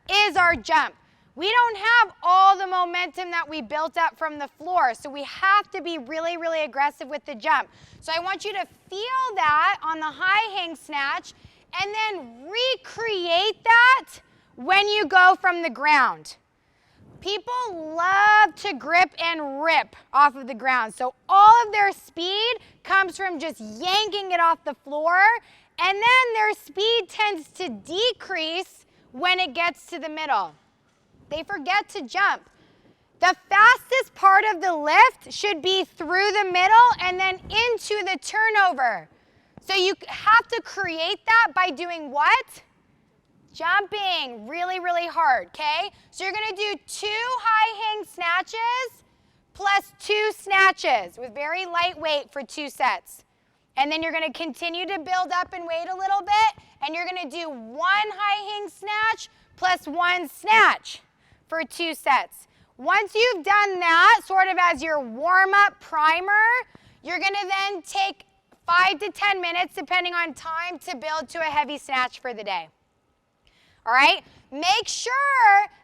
is our jump. We don't have all the momentum that we built up from the floor, so we have to be really, really aggressive with the jump. So I want you to feel that on the high hang snatch and then recreate that when you go from the ground. People love to grip and rip off of the ground. So all of their speed comes from just yanking it off the floor, and then their speed tends to decrease when it gets to the middle. They forget to jump. The fastest part of the lift should be through the middle and then into the turnover. So you have to create that by doing what? Jumping really, really hard, okay? So you're gonna do 2 high hang snatches plus 2 snatches with very light weight for 2 sets. And then you're gonna continue to build up and weight a little bit, and you're gonna do 1 high hang snatch plus 1 snatch for 2 sets. Once you've done that, sort of as your warm-up primer, you're gonna then take 5 to 10 minutes, depending on time, to build to a heavy snatch for the day. All right, make sure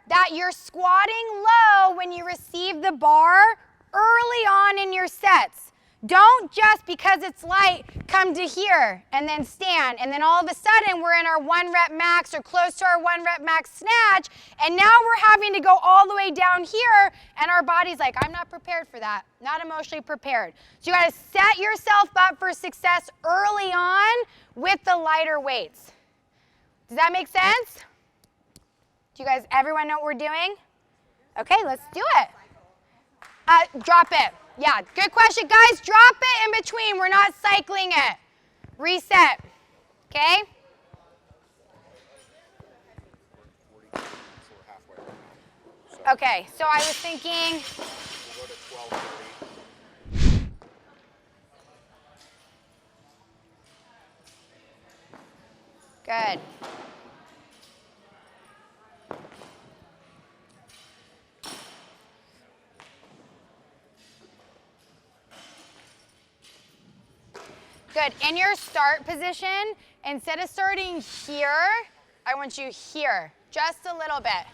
that you're squatting low when you receive the bar early on in your sets. Don't just because it's light come to here and then stand, and then all of a sudden we're in our 1 rep max or close to our 1 rep max snatch, and now we're having to go all the way down here, and our body's like, I'm not prepared for that, not emotionally prepared. So you gotta set yourself up for success early on with the lighter weights. Does that make sense? Do you guys, everyone know what we're doing? Okay, let's do it. Drop it. Yeah, good question. Guys, drop it in between. We're not cycling it. Reset. Okay? Okay, so I was thinking. We'll go to 12:30. Good. Good. In your start position, instead of starting here, I want you here, just a little bit.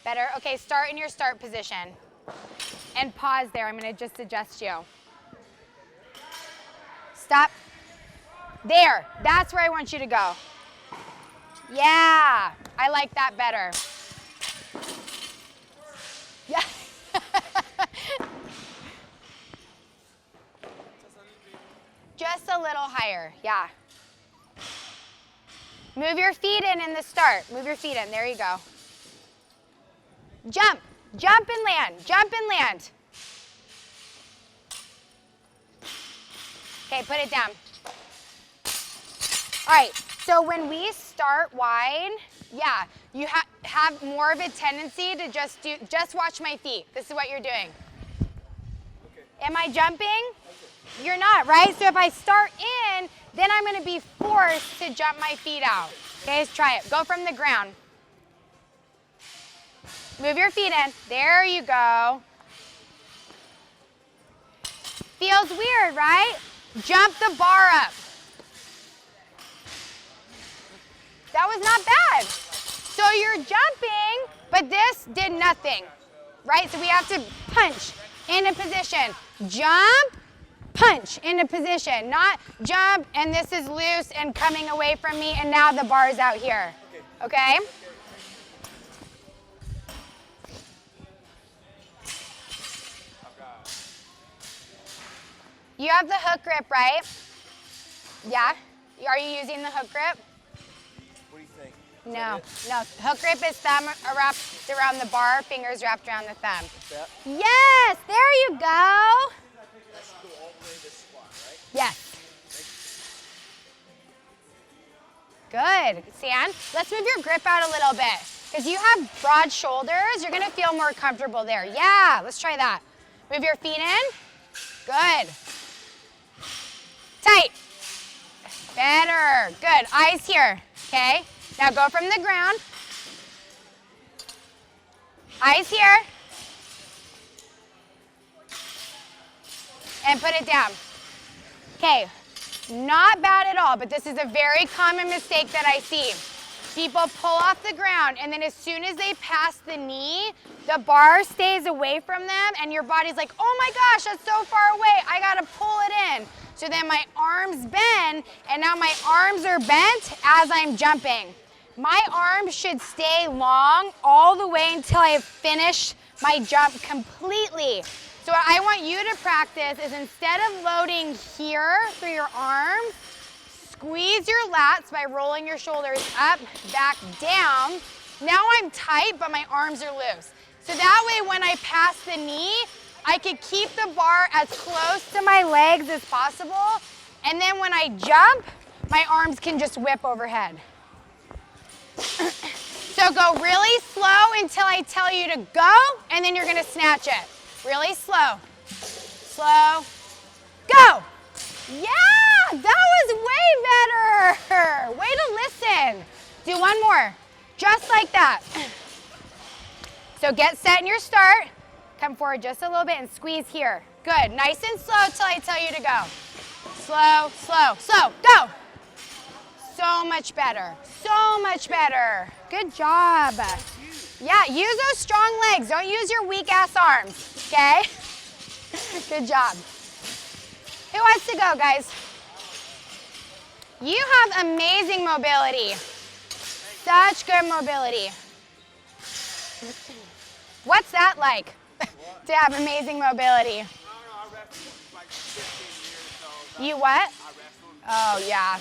Better? Okay, start in your start position. And pause there. I'm going to just adjust you. Stop. There. That's where I want you to go. Yeah. I like that better. Yeah. Just a little higher, yeah. Move your feet in the start. Move your feet in, there you go. Jump, jump and land, jump and land. Okay, put it down. All right, so when we start wide, yeah, you have more of a tendency to just watch my feet. This is what you're doing. Okay. Am I jumping? You're not, right? So if I start in, then I'm gonna be forced to jump my feet out. Okay, let's try it. Go from the ground. Move your feet in. There you go. Feels weird, right? Jump the bar up. That was not bad. So you're jumping, but this did nothing, right? So we have to punch into position. jump, punch into position. Not jump and this is loose and coming away from me and now the bar's out here. Okay? You have the hook grip, right? Yeah? Are you using the hook grip? What do you think? No. Hook grip is thumb wrapped around the bar, fingers wrapped around the thumb. That? Yes, there you go. That should go all the way to the squat, right? Yes. Good. San, let's move your grip out a little bit. Because you have broad shoulders, you're gonna feel more comfortable there. Yeah, let's try that. Move your feet in. Good. Tight. Better. Good. Eyes here. Okay. Now go from the ground. Eyes here. And put it down. Okay. Not bad at all, but this is a very common mistake that I see. People pull off the ground, and then as soon as they pass the knee, the bar stays away from them, and your body's like, oh my gosh, that's so far away, I gotta pull it in. So then my arms bend, and now my arms are bent as I'm jumping. My arms should stay long all the way until I have finished my jump completely. So what I want you to practice is instead of loading here through your arms, squeeze your lats by rolling your shoulders up, back, down. Now I'm tight, but my arms are loose. So that way when I pass the knee, I can keep the bar as close to my legs as possible. And then when I jump, my arms can just whip overhead. So go really slow until I tell you to go, and then you're gonna snatch it. Really slow. Slow. Go! Yeah, that was way better. Way to listen. Do one more, just like that. So get set in your start. Come forward just a little bit and squeeze here. Good, nice and slow till I tell you to go. Slow, slow, slow, go. So much better, so much better. Good job. Yeah, use those strong legs. Don't use your weak ass arms, okay? Good job. Who wants to go, guys? You have amazing mobility. Such good mobility. What's that like, to have amazing mobility? I wrestled like 15 years, so You what? I wrestled. Oh, yeah.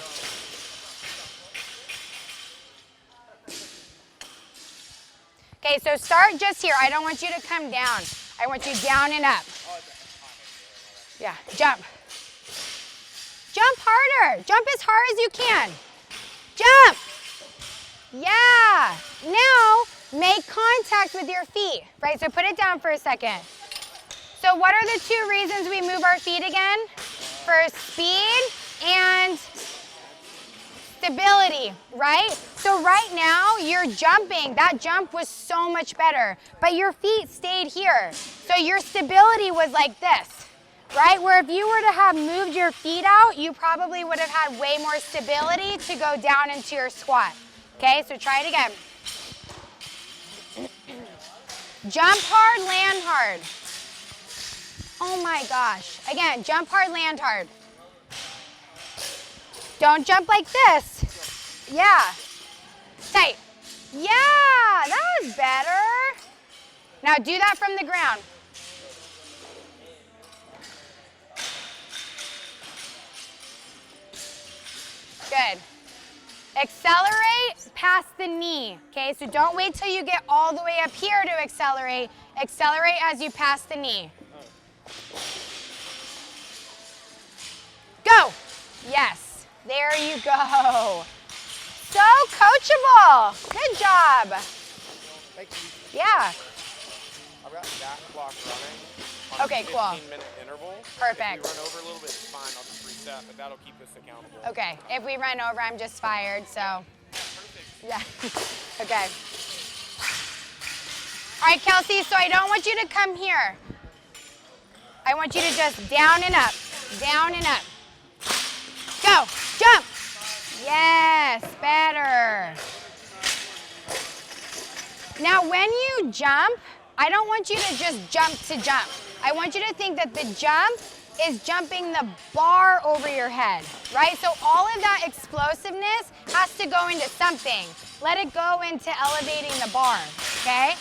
Okay, so start just here. I don't want you to come down. I want you down and up. Yeah, jump. Jump harder. Jump as hard as you can. Jump. Yeah. Now, make contact with your feet, right? So put it down for a second. So what are the two reasons we move our feet again? For speed and stability, right? So right now, you're jumping. That jump was so much better, but your feet stayed here. So your stability was like this, right? Where if you were to have moved your feet out, you probably would have had way more stability to go down into your squat. Okay, so try it again. Jump hard, land hard. Oh my gosh. Again, jump hard, land hard. Don't jump like this. Yeah. Tight. Yeah, that was better. Now do that from the ground. Good. Accelerate past the knee, okay? So don't wait till you get all the way up here to accelerate. Accelerate as you pass the knee. Go. Yes, there you go. So coachable. Good job. Thank you. Yeah. I've got that clock running on Okay, a cool. 15-minute interval. Perfect. If we run over a little bit, it's fine. I'll just reset, but that'll keep us accountable. Okay, if we run over, I'm just fired, so. Yeah, okay. All right, Kelsey, so I don't want you to come here. I want you to just down and up, down and up. Go, jump. Yes, better. Now when you jump, I don't want you to just jump to jump. I want you to think that the jump is jumping the bar over your head, right? So all of that explosiveness has to go into something. Let it go into elevating the bar, okay?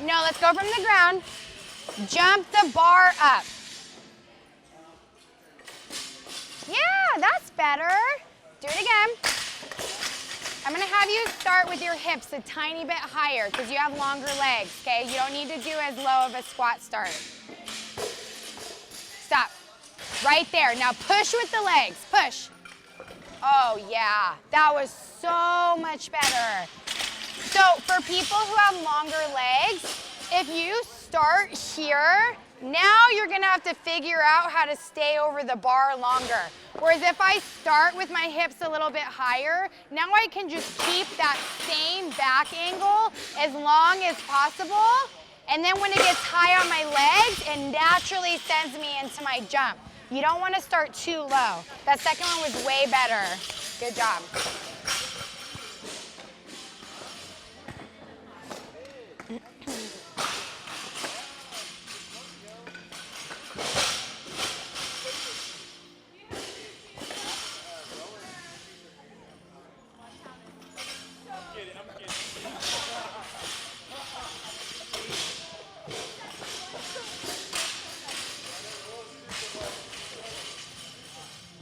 No, let's go from the ground. Jump the bar up. Yeah, that's better. Do it again. I'm gonna have you start with your hips a tiny bit higher because you have longer legs, okay? You don't need to do as low of a squat start. Stop. Right there. Now push with the legs. Push. Oh, yeah. That was so much better. So for people who have longer legs, if you start here, now you're gonna have to figure out how to stay over the bar longer. Whereas if I start with my hips a little bit higher, now I can just keep that same back angle as long as possible. And then when it gets high on my legs, it naturally sends me into my jump. You don't want to start too low. That second one was way better. Good job.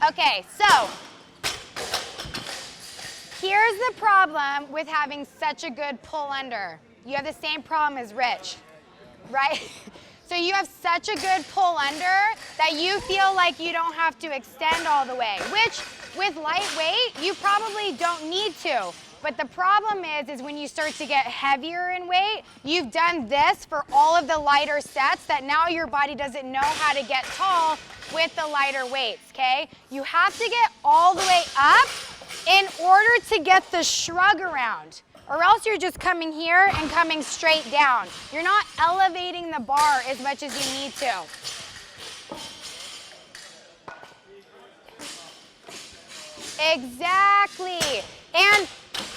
Okay, so here's the problem with having such a good pull under. You have the same problem as Rich, right? So you have such a good pull under that you feel like you don't have to extend all the way, which with lightweight, you probably don't need to. But the problem is when you start to get heavier in weight, you've done this for all of the lighter sets that now your body doesn't know how to get tall with the lighter weights, okay? You have to get all the way up in order to get the shrug around, or else you're just coming here and coming straight down. You're not elevating the bar as much as you need to. Exactly. And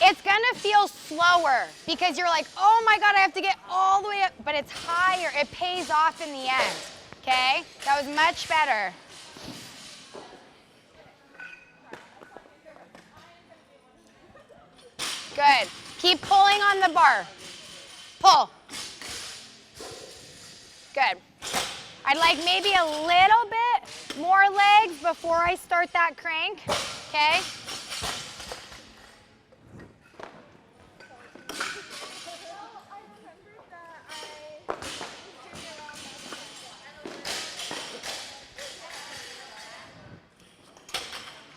it's gonna feel slower because you're like, oh my God, I have to get all the way up, but it's higher. It pays off in the end, okay? That was much better. Good. Keep pulling on the bar. Pull. Good. I'd like maybe a little bit more legs before I start that crank, okay?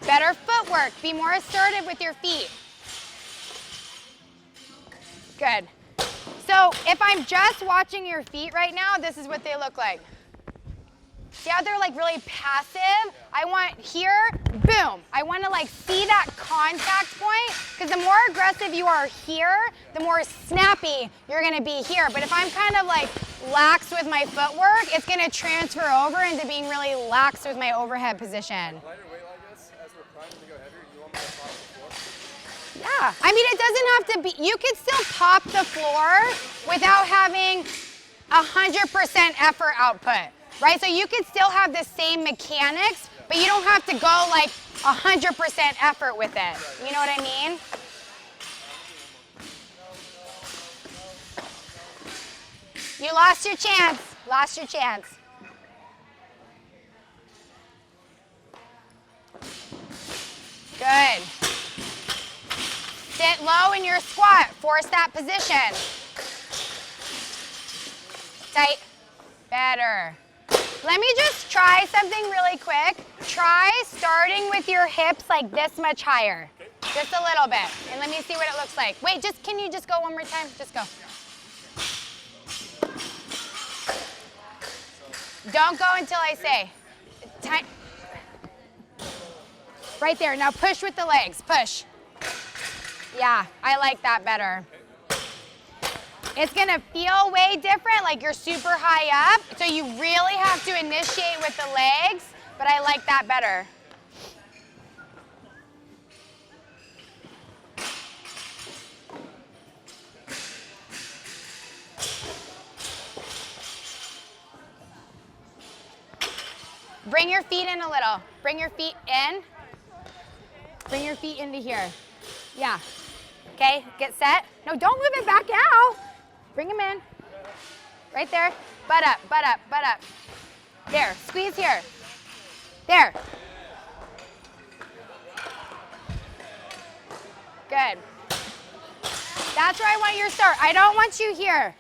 Better footwork. Be more assertive with your feet. Good. So if I'm just watching your feet right now, this is what they look like. See how they're like really passive? I want here, boom. I want to like see that contact point because the more aggressive you are here, the more snappy you're going to be here. But if I'm kind of like lax with my footwork, it's going to transfer over into being really lax with my overhead position. Lighter weight like this, as we're priming to go heavier, you want me to pop the floor? Yeah, I mean, it doesn't have to be, you could still pop the floor without having 100% effort output, right? So you could still have the same mechanics, but you don't have to go like 100% effort with it. You know what I mean? You lost your chance, lost your chance. Good. Sit low in your squat. Force that position. Tight. Better. Let me just try something really quick. Try starting with your hips like this much higher. Just a little bit. And let me see what it looks like. Wait, can you just go one more time? Just go. Don't go until I say. Right there. Now push with the legs. Push. Yeah, I like that better. It's gonna feel way different, like you're super high up, so you really have to initiate with the legs, but I like that better. Bring your feet in a little. Bring your feet in. Bring your feet into here. Yeah. Okay, get set. No, don't move it back out. Bring them in. Right there. Butt up, butt up, butt up. There, squeeze here. There. Good. That's where I want you to start. I don't want you here.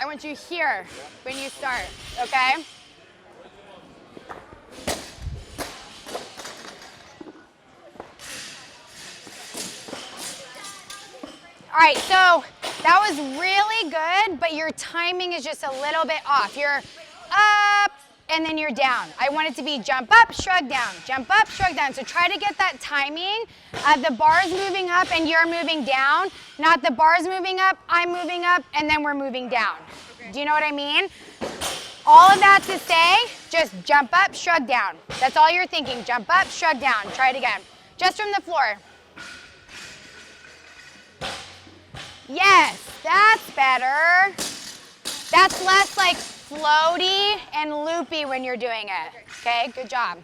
I want you here when you start, okay? All right, so that was really good, but your timing is just a little bit off. You're up, and then you're down. I want it to be jump up, shrug down, jump up, shrug down. So try to get that timing of the bars moving up and you're moving down, not the bars moving up, I'm moving up, and then we're moving down. Okay. Do you know what I mean? All of that to say, just jump up, shrug down. That's all you're thinking, jump up, shrug down. Try it again, just from the floor. Yes, that's better. That's less like floaty and loopy when you're doing it. Okay, good job.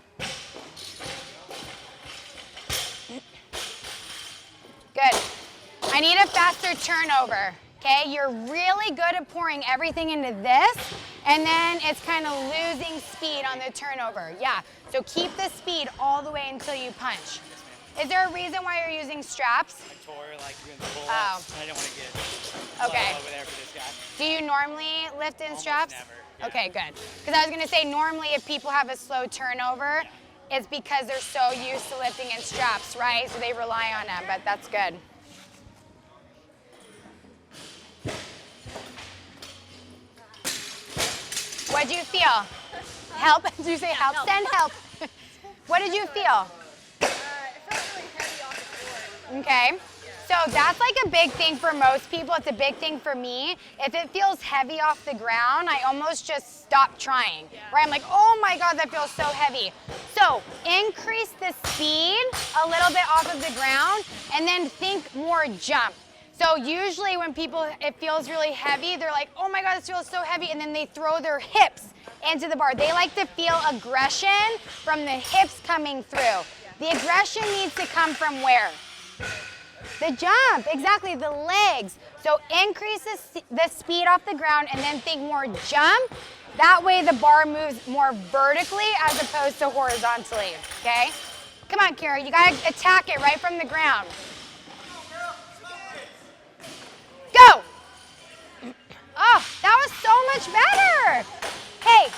Good. I need a faster turnover. Okay, you're really good at pouring everything into this, and then it's kind of losing speed on the turnover. Yeah, so keep the speed all the way until you punch. Is there a reason why you're using straps? I tore like doing the pull-ups. I don't want to get okay. over there for this guy. Do you normally lift in straps? Never. Yeah. Okay, good. Because I was gonna say normally if people have a slow turnover, it's because they're so used to lifting in straps, right? So they rely on them, but that's good. What'd you feel? Help? Did you say help? Send help. What did you feel? Okay, so that's like a big thing for most people. It's a big thing for me. If it feels heavy off the ground, I almost just stop trying, right? I'm like, oh my God, that feels so heavy. So increase the speed a little bit off of the ground and then think more jump. So usually when people, it feels really heavy, they're like, oh my God, this feels so heavy, and then they throw their hips into the bar. They like to feel aggression from the hips coming through. The aggression needs to come from where? The jump, exactly, the legs. So increase the speed off the ground and then think more jump. That way the bar moves more vertically as opposed to horizontally, okay? Come on, Kara, you gotta attack it right from the ground. Go! Oh, that was so much better. Hey,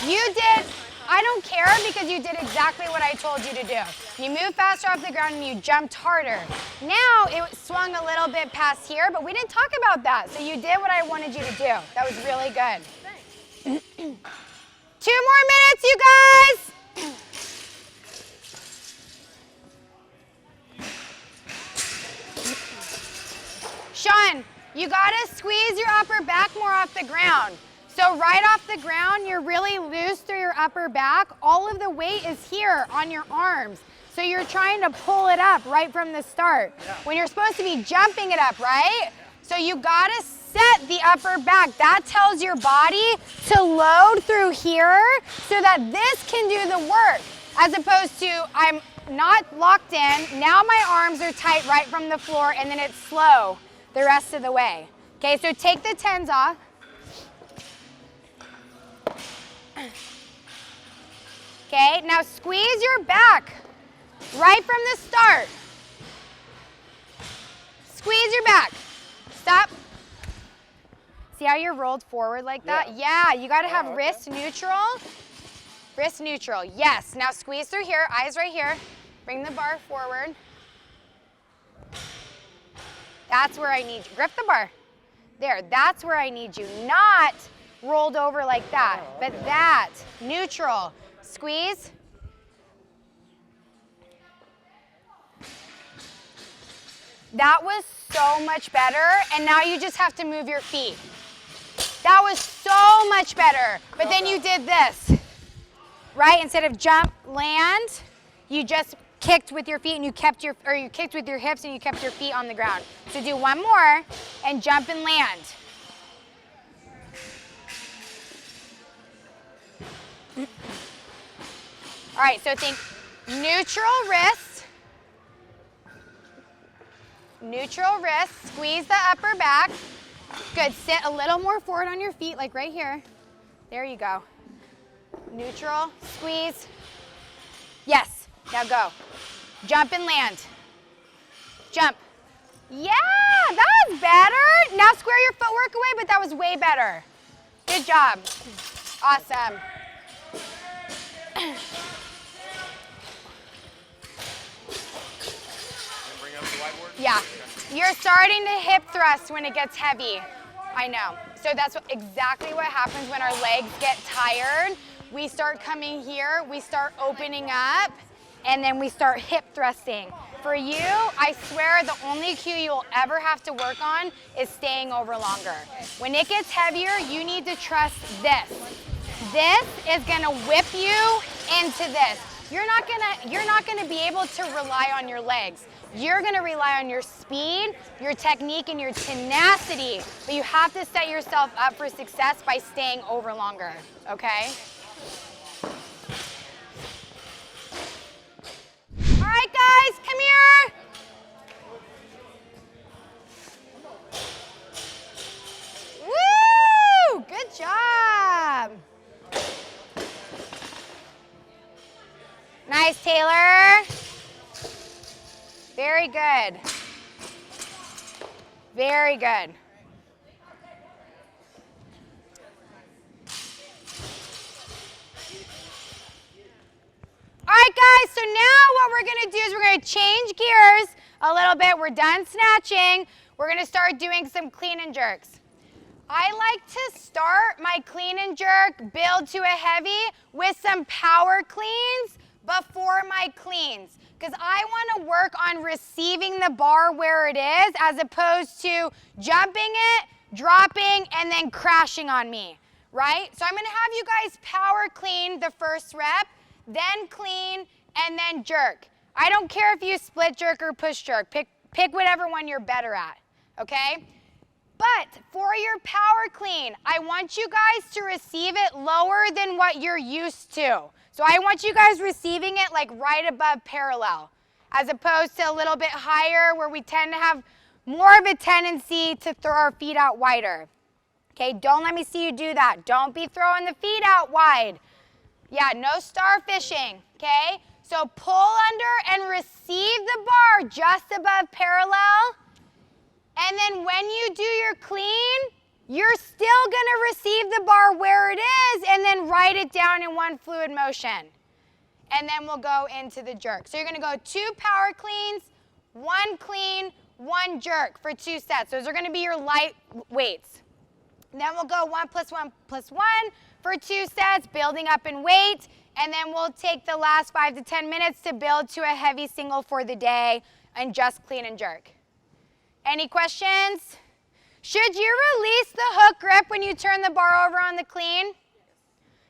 you did, I don't care because you did exactly what I told you to do. You moved faster off the ground and you jumped harder. Now it swung a little bit past here, but we didn't talk about that. So you did what I wanted you to do. That was really good. Thanks. 2 more minutes, you guys. Sean, you gotta squeeze your upper back more off the ground. So right off the ground, you're really loose through your upper back. All of the weight is here on your arms. So you're trying to pull it up right from the start when you're supposed to be jumping it up, right? So you gotta set the upper back. That tells your body to load through here so that this can do the work, as opposed to I'm not locked in, now my arms are tight right from the floor, and then it's slow the rest of the way. Okay, so take the 10s off. Okay, now squeeze your back right from the start. Squeeze your back. Stop. See how you're rolled forward like that? Yeah, you gotta have wrist neutral. Wrist neutral, yes. Now squeeze through here, eyes right here. Bring the bar forward. That's where I need you. Grip the bar. There, that's where I need you. Not rolled over like that, but that, neutral. Squeeze. That was so much better, and now you just have to move your feet. That was so much better, but then you did this, right? Instead of jump, land, you just kicked with your feet and you kept your, or you kicked with your hips and you kept your feet on the ground. So do one more and jump and land. All right, so think neutral wrist. Neutral wrist, squeeze the upper back. Good, sit a little more forward on your feet, like right here. There you go. Neutral, squeeze. Yes, now go. Jump and land. Jump. Yeah, that was better. Now square your footwork away, but that was way better. Good job. Awesome. Bring up the whiteboard? Yeah. You're starting to hip thrust when it gets heavy. I know. So that's exactly what happens when our legs get tired. We start coming here, we start opening up, and then we start hip thrusting. For you, I swear the only cue you'll ever have to work on is staying over longer. When it gets heavier, you need to trust this. This is gonna whip you into this. You're not gonna be able to rely on your legs. You're gonna rely on your speed, your technique, and your tenacity, but you have to set yourself up for success by staying over longer, okay? All right, guys, come here. Woo! Good job. Nice, Taylor. Very good. Very good. All right, guys, so now what we're gonna do is we're gonna change gears a little bit. We're done snatching. We're gonna start doing some clean and jerks. I like to start my clean and jerk, build to a heavy with some power cleans before my cleans, because I want to work on receiving the bar where it is as opposed to jumping it, dropping, and then crashing on me, right? So I'm going to have you guys power clean the first rep, then clean, and then jerk. I don't care if you split jerk or push jerk. Pick whatever one you're better at, okay? But for your power clean, I want you guys to receive it lower than what you're used to. So I want you guys receiving it like right above parallel, as opposed to a little bit higher where we tend to have more of a tendency to throw our feet out wider. Okay, don't let me see you do that. Don't be throwing the feet out wide. Yeah, no starfishing, okay? So pull under and receive the bar just above parallel. And then when you do your clean, you're still gonna receive the bar where it is and then write it down in one fluid motion. And then we'll go into the jerk. So you're gonna go 2 power cleans, 1 clean, 1 jerk for 2 sets. Those are gonna be your light weights. And then we'll go 1 plus 1 plus 1 for 2 sets, building up in weight. And then we'll take the last 5 to 10 minutes to build to a heavy single for the day and just clean and jerk. Any questions? Should you release the hook grip when you turn the bar over on the clean?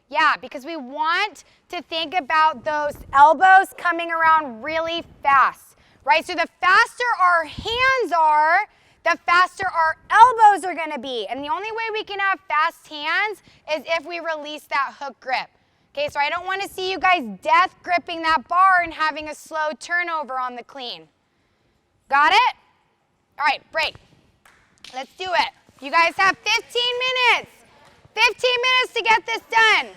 Yeah, because we want to think about those elbows coming around really fast, right? So the faster our hands are, the faster our elbows are gonna be. And the only way we can have fast hands is if we release that hook grip. Okay, so I don't wanna see you guys death gripping that bar and having a slow turnover on the clean. Got it? All right, break. Let's do it. You guys have 15 minutes. 15 minutes to get this done.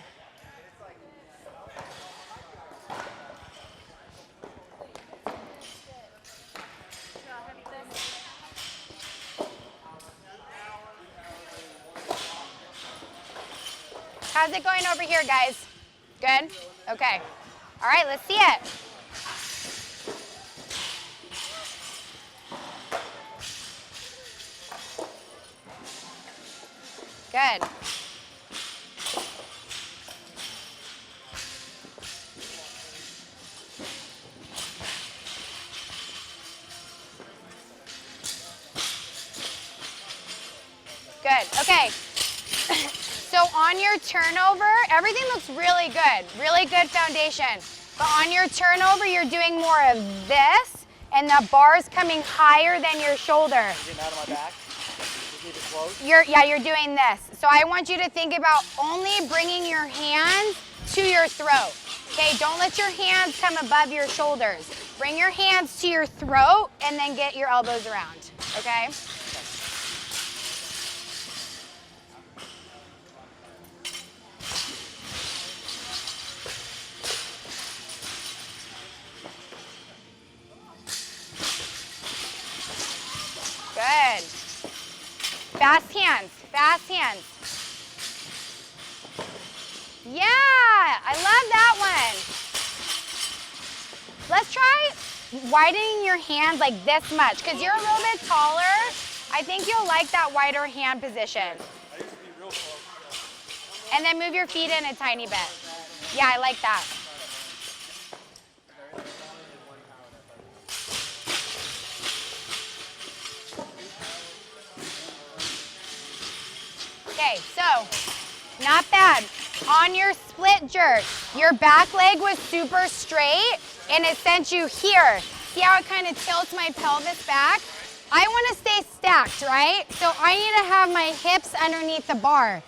How's it going over here, guys? Good? Okay. All right, let's see it. Good. Good, okay. So on your turnover, everything looks really good foundation. But on your turnover, you're doing more of this, and the bar's coming higher than your shoulder. Getting out of my back. Keep it close. You're doing this. So I want you to think about only bringing your hands to your throat. Okay, don't let your hands come above your shoulders. Bring your hands to your throat and then get your elbows around, okay? Good. Fast hands, fast hands. Yeah, I love that one. Let's try widening your hands like this much, because you're a little bit taller. I think you'll like that wider hand position. And then move your feet in a tiny bit. Yeah, I like that. Okay, so not bad. On your split jerk, your back leg was super straight and it sent you here. See how it kind of tilts my pelvis back? I want to stay stacked, right? So I need to have my hips underneath the bar.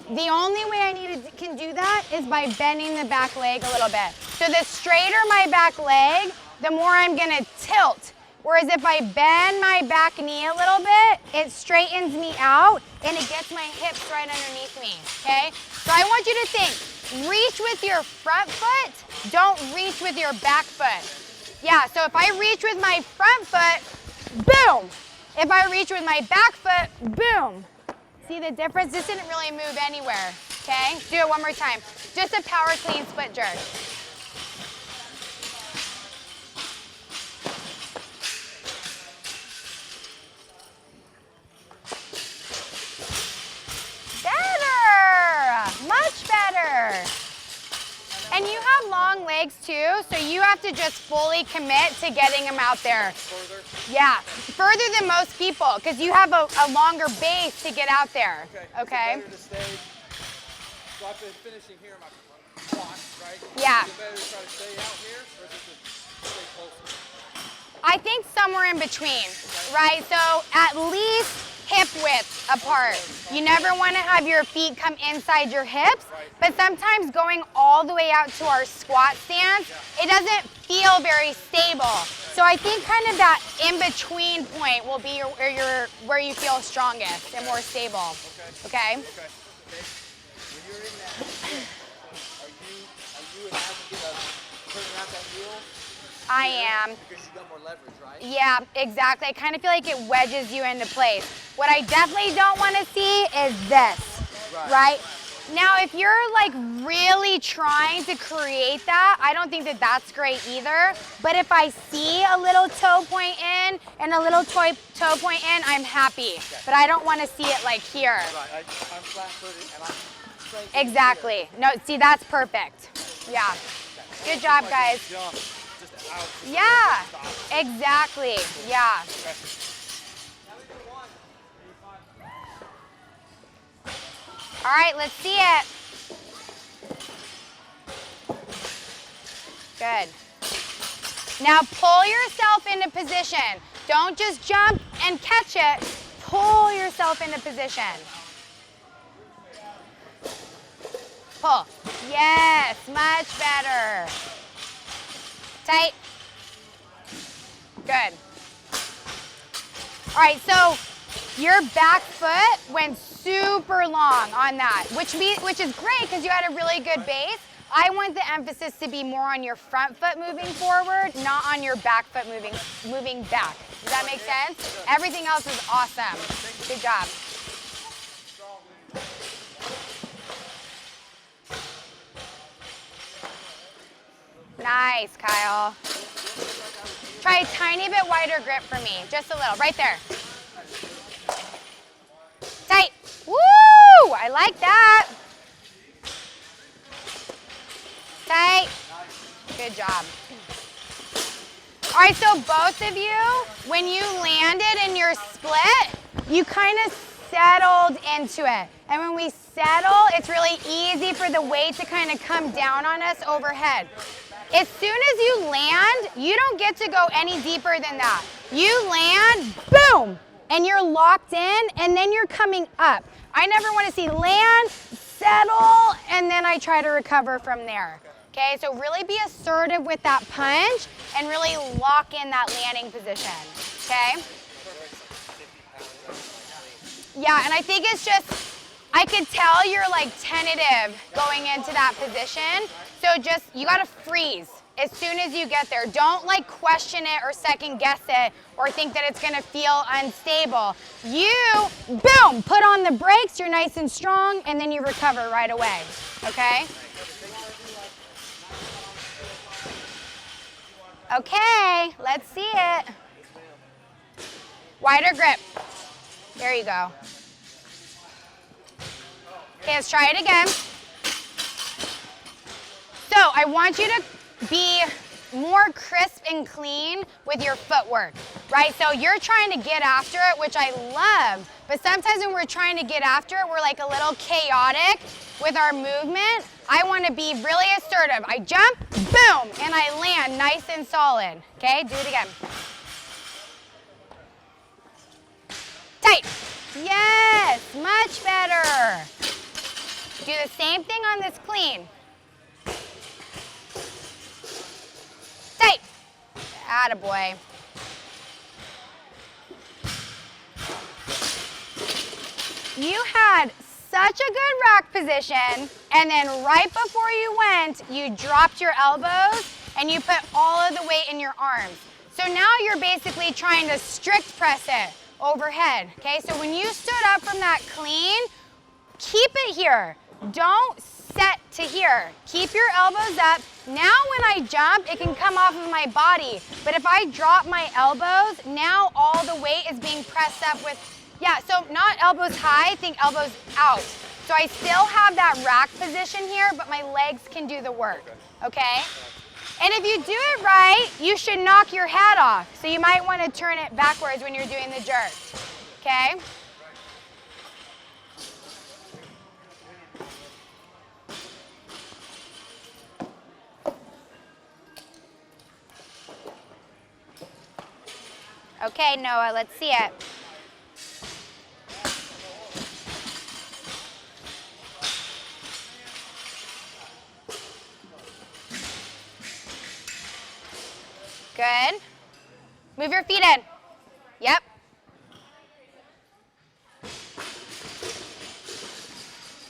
The only way I can do that is by bending the back leg a little bit. So the straighter my back leg, the more I'm going to tilt. Whereas if I bend my back knee a little bit, it straightens me out and it gets my hips right underneath me, okay? So I want you to think, reach with your front foot, don't reach with your back foot. Yeah, so if I reach with my front foot, boom. If I reach with my back foot, boom. See the difference? This didn't really move anywhere, okay? Do it one more time. Just a power clean split jerk. Much better. And you have long legs too, so you have to just fully commit to getting them out there. Further? Yeah, further than most people, because you have a longer base to get out there. Okay. Is it better to stay, so after finishing here, my quads, right? Yeah. Is it better to try to stay out here, or is it to stay closer? I think somewhere in between, right? So at least hip width apart. You never want to have your feet come inside your hips, but sometimes going all the way out to our squat stance, it doesn't feel very stable. So I think kind of that in-between point will be where you feel strongest and more stable. Okay? Okay. When you're in that, are you an advocate of turning out that heel? I am. Because you got more leverage, right? Yeah, exactly. I kind of feel like it wedges you into place. What I definitely don't want to see is this, right? Now, if you're like really trying to create that, I don't think that that's great either. But if I see a little toe point in and a little toe point in, I'm happy. But I don't want to see it like here. Right, I'm flat-footed and I'm straight. Exactly. No, see, that's perfect. Yeah. Good job, guys. Jump just out. Yeah, exactly. Yeah. All right, let's see it. Good. Now pull yourself into position. Don't just jump and catch it. Pull yourself into position. Pull. Yes, much better. Tight. Good. All right, so your back foot went super long on that, which is great because you had a really good base. I want the emphasis to be more on your front foot moving forward, not on your back foot moving back. Does that make sense? Everything else is awesome. Good job. Nice, Kyle. Try a tiny bit wider grip for me, just a little, right there. Tight. Woo! I like that. Tight. Good job. All right, so both of you, when you landed in your split, you kind of settled into it. And when we settle, it's really easy for the weight to kind of come down on us overhead. As soon as you land, you don't get to go any deeper than that. You land, boom, and you're locked in, and then you're coming up. I never want to see land, settle, and then I try to recover from there. Okay, so really be assertive with that punch and really lock in that landing position, okay? Yeah, and I think it's just, I could tell you're like tentative going into that position. So just, you gotta freeze as soon as you get there. Don't like question it or second guess it or think that it's gonna feel unstable. You, boom, put on the brakes, you're nice and strong, and then you recover right away, okay? Okay, let's see it. Wider grip. There you go. Okay, let's try it again. So I want you to be more crisp and clean with your footwork, right? So you're trying to get after it, which I love, but sometimes when we're trying to get after it, we're like a little chaotic with our movement. I want to be really assertive. I jump, boom, and I land nice and solid. Okay, do it again. Tight. Yes, much better. Do the same thing on this clean. Tight. Attaboy. You had such a good rack position, and then right before you went, you dropped your elbows and you put all of the weight in your arms. So now you're basically trying to strict press it overhead, okay? So when you stood up from that clean, keep it here. Don't set to here. Keep your elbows up. Now when I jump, it can come off of my body. But if I drop my elbows, now all the weight is being pressed up with, yeah, so not elbows high, think elbows out. So I still have that rack position here, but my legs can do the work, okay? And if you do it right, you should knock your hat off. So you might want to turn it backwards when you're doing the jerk, okay? Okay, Noah, let's see it. Good. Move your feet in. Yep.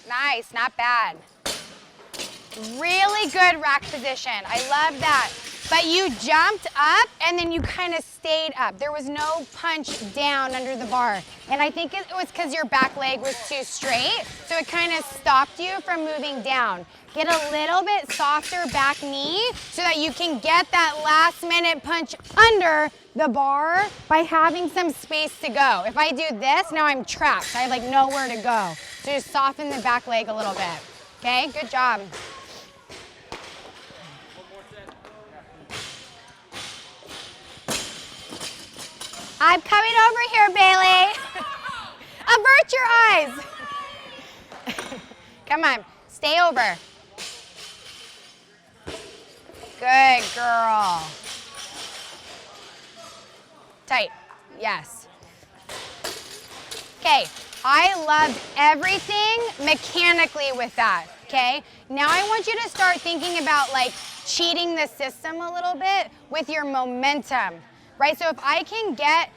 Nice, not bad. Really good rack position. I love that. But you jumped up and then you kind of stayed up. There was no punch down under the bar. And I think it was because your back leg was too straight, so it kind of stopped you from moving down. Get a little bit softer back knee so that you can get that last minute punch under the bar by having some space to go. If I do this, now I'm trapped. I have like nowhere to go. So just soften the back leg a little bit. Okay, good job. I'm coming over here, Bailey. Avert your eyes. Come on, stay over. Good girl. Tight, yes. Okay, I loved everything mechanically with that, okay? Now I want you to start thinking about like cheating the system a little bit with your momentum. Right, so if I can get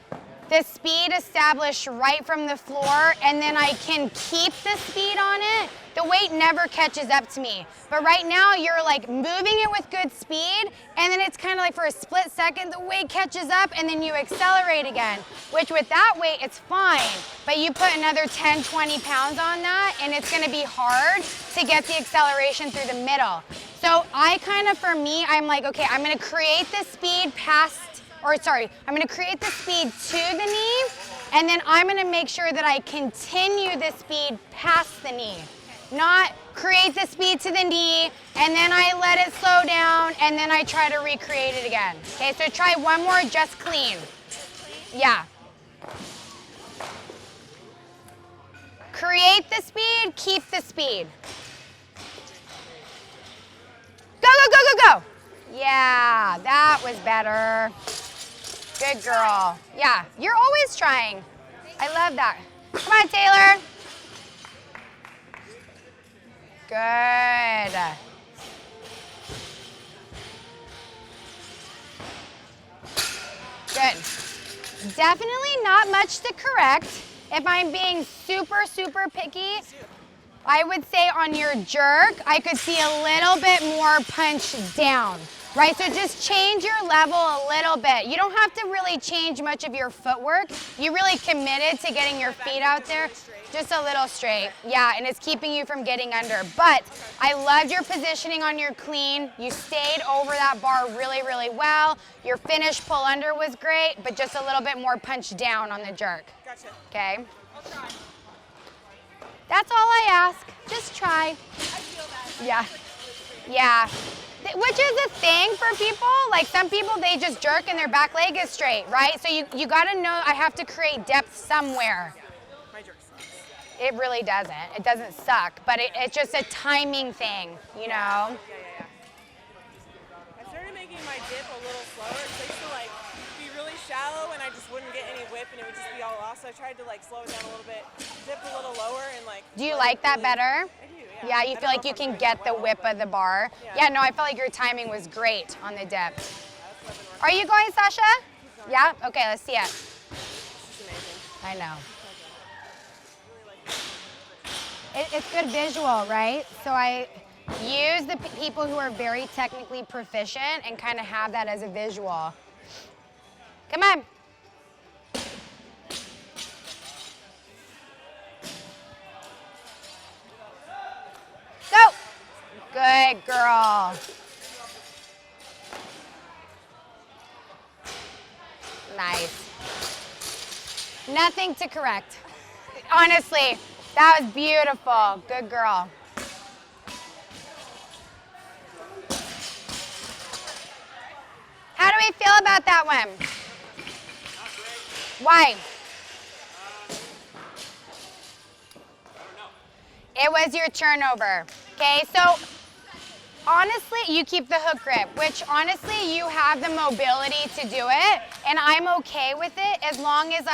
the speed established right from the floor and then I can keep the speed on it, the weight never catches up to me. But right now you're like moving it with good speed and then it's kind of like for a split second the weight catches up and then you accelerate again, which with that weight it's fine. But you put another 10, 20 pounds on that and it's gonna be hard to get the acceleration through the middle. So I kind of, for me, I'm like, okay, I'm gonna create the speed I'm gonna create the speed to the knee, and then I'm gonna make sure that I continue the speed past the knee. Not create the speed to the knee, and then I let it slow down, and then I try to recreate it again. Okay, so try one more, just clean. Yeah. Create the speed, keep the speed. Go, go, go, go, go. Yeah, that was better. Good girl. Yeah, you're always trying. I love that. Come on, Taylor. Good. Good. Definitely not much to correct. If I'm being super, super picky, I would say on your jerk, I could see a little bit more punch down, right? So just change your level a little bit. You don't have to really change much of your footwork. You really committed to getting your feet out there. Just a little straight. Yeah, and it's keeping you from getting under. But I loved your positioning on your clean. You stayed over that bar really, really well. Your finish pull under was great, but just a little bit more punch down on the jerk. Gotcha. Okay? I'll try. That's all I ask. Just try. I feel that. Yeah. Yeah. Which is a thing for people. Like some people, they just jerk and their back leg is straight, right? So you got to know I have to create depth somewhere. My jerk sucks. It really doesn't. It doesn't suck, but it's just a timing thing, you know? Yeah. I started making my dip a little slower. It used to like be really shallow and I just wouldn't get any whip and it would just be all off. So I tried to like slow it down a little bit, dip a little lower and like. Do you like that better? I do, Yeah, you feel like you can get the whip of the bar? Yeah, no, I felt like your timing was great on the dip. Are you going, Sasha? Yeah? Okay, let's see it. It's amazing. I know. It's good visual, right? So I use the people who are very technically proficient and kind of have that as a visual. Come on. Go. Good girl. Nice. Nothing to correct. Honestly, that was beautiful. Good girl. How do we feel about that one? Why? It was your turnover. Okay, so honestly, you keep the hook grip, which honestly, you have the mobility to do it, and I'm okay with it as long as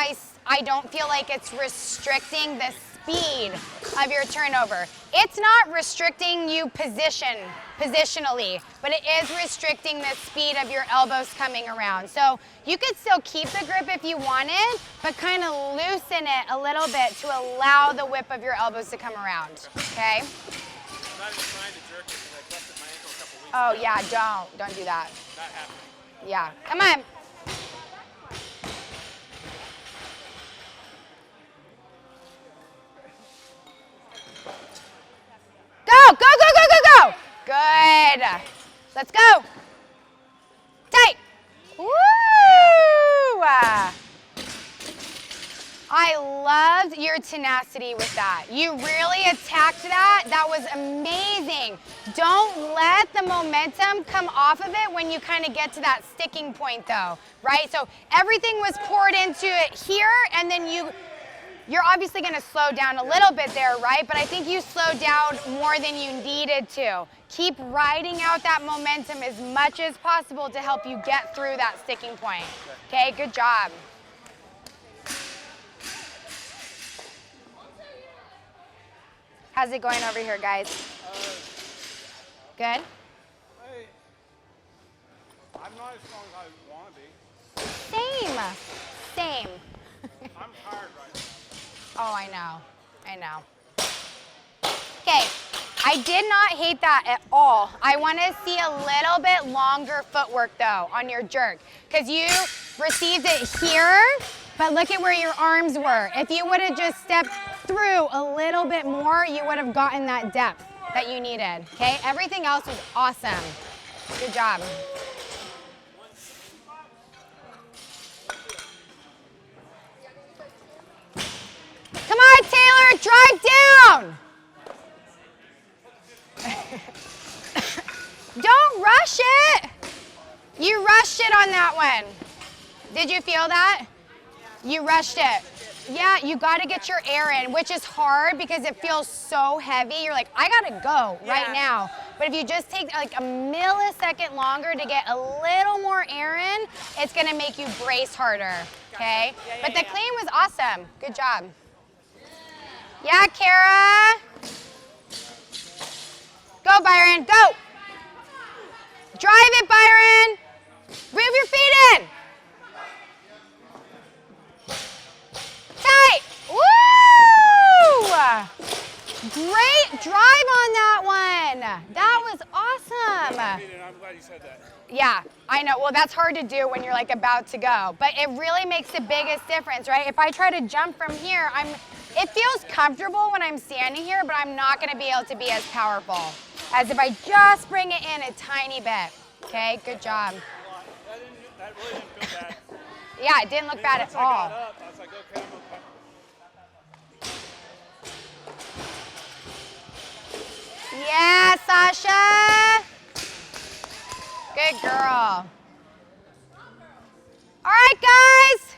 I don't feel like it's restricting the speed of your turnover. It's not restricting you positionally, but it is restricting the speed of your elbows coming around. So you could still keep the grip if you wanted, but kind of loosen it a little bit to allow the whip of your elbows to come around, okay? I'm not even trying to jerk it because I busted my ankle a couple weeks Oh ago. yeah, don't do that. Not happening. Yeah, come on. Go, go, go, go, go, go. Good. Let's go. Tight. Woo. I loved your tenacity with that. You really attacked that. That was amazing. Don't let the momentum come off of it when you kind of get to that sticking point though, right? So everything was poured into it here, and then you're obviously going to slow down a little bit there, right? But I think you slowed down more than you needed to. Keep riding out that momentum as much as possible to help you get through that sticking point. Okay, good job. How's it going over here, guys? Good? I'm not as strong as I want to be. Same. I'm tired right now. Oh, I know. Okay, I did not hate that at all. I want to see a little bit longer footwork though on your jerk, because you received it here, but look at where your arms were. If you would have just stepped through a little bit more, you would have gotten that depth that you needed, okay? Everything else was awesome. Good job. Come on, Taylor, drive down. Don't rush it. You rushed it on that one. Did you feel that? You rushed it. Yeah, you got to get your air in, which is hard because it feels so heavy. You're like, I got to go right now. But if you just take like a millisecond longer to get a little more air in, it's going to make you brace harder, okay? But the clean was awesome. Good job. Yeah, Kara. Go, Byron, go. Drive it, Byron. Move your feet in. Tight. Woo! Great drive on that one. That was awesome. I'm glad you said that. Yeah, I know. Well, that's hard to do when you're like about to go, but it really makes the biggest difference, right? If I try to jump from here, it feels comfortable when I'm standing here, but I'm not gonna be able to be as powerful as if I just bring it in a tiny bit. Okay, good job. That really didn't feel bad. Yeah, it didn't look bad at all. I got up, I was like, okay, I'm okay. Yeah, Sasha. Good girl. All right, guys.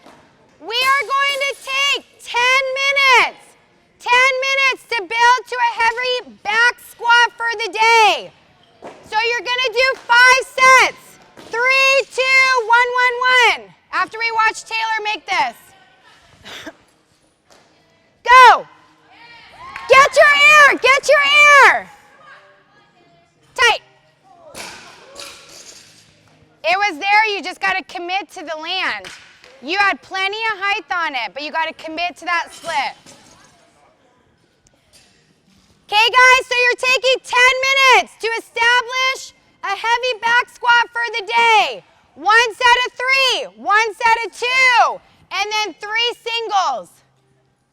We are going to take 10 minutes. 10 minutes to build to a heavy back squat for the day. So you're gonna do 5 sets. 3, 2, 1, 1, 1. After we watch Taylor make this. Go. Get your air, get your air. Tight. It was there, you just gotta commit to the land. You had plenty of height on it, but you gotta commit to that split. Okay guys, so you're taking 10 minutes to establish a heavy back squat for the day. 1 set of 3, 1 set of 2, and then 3 singles.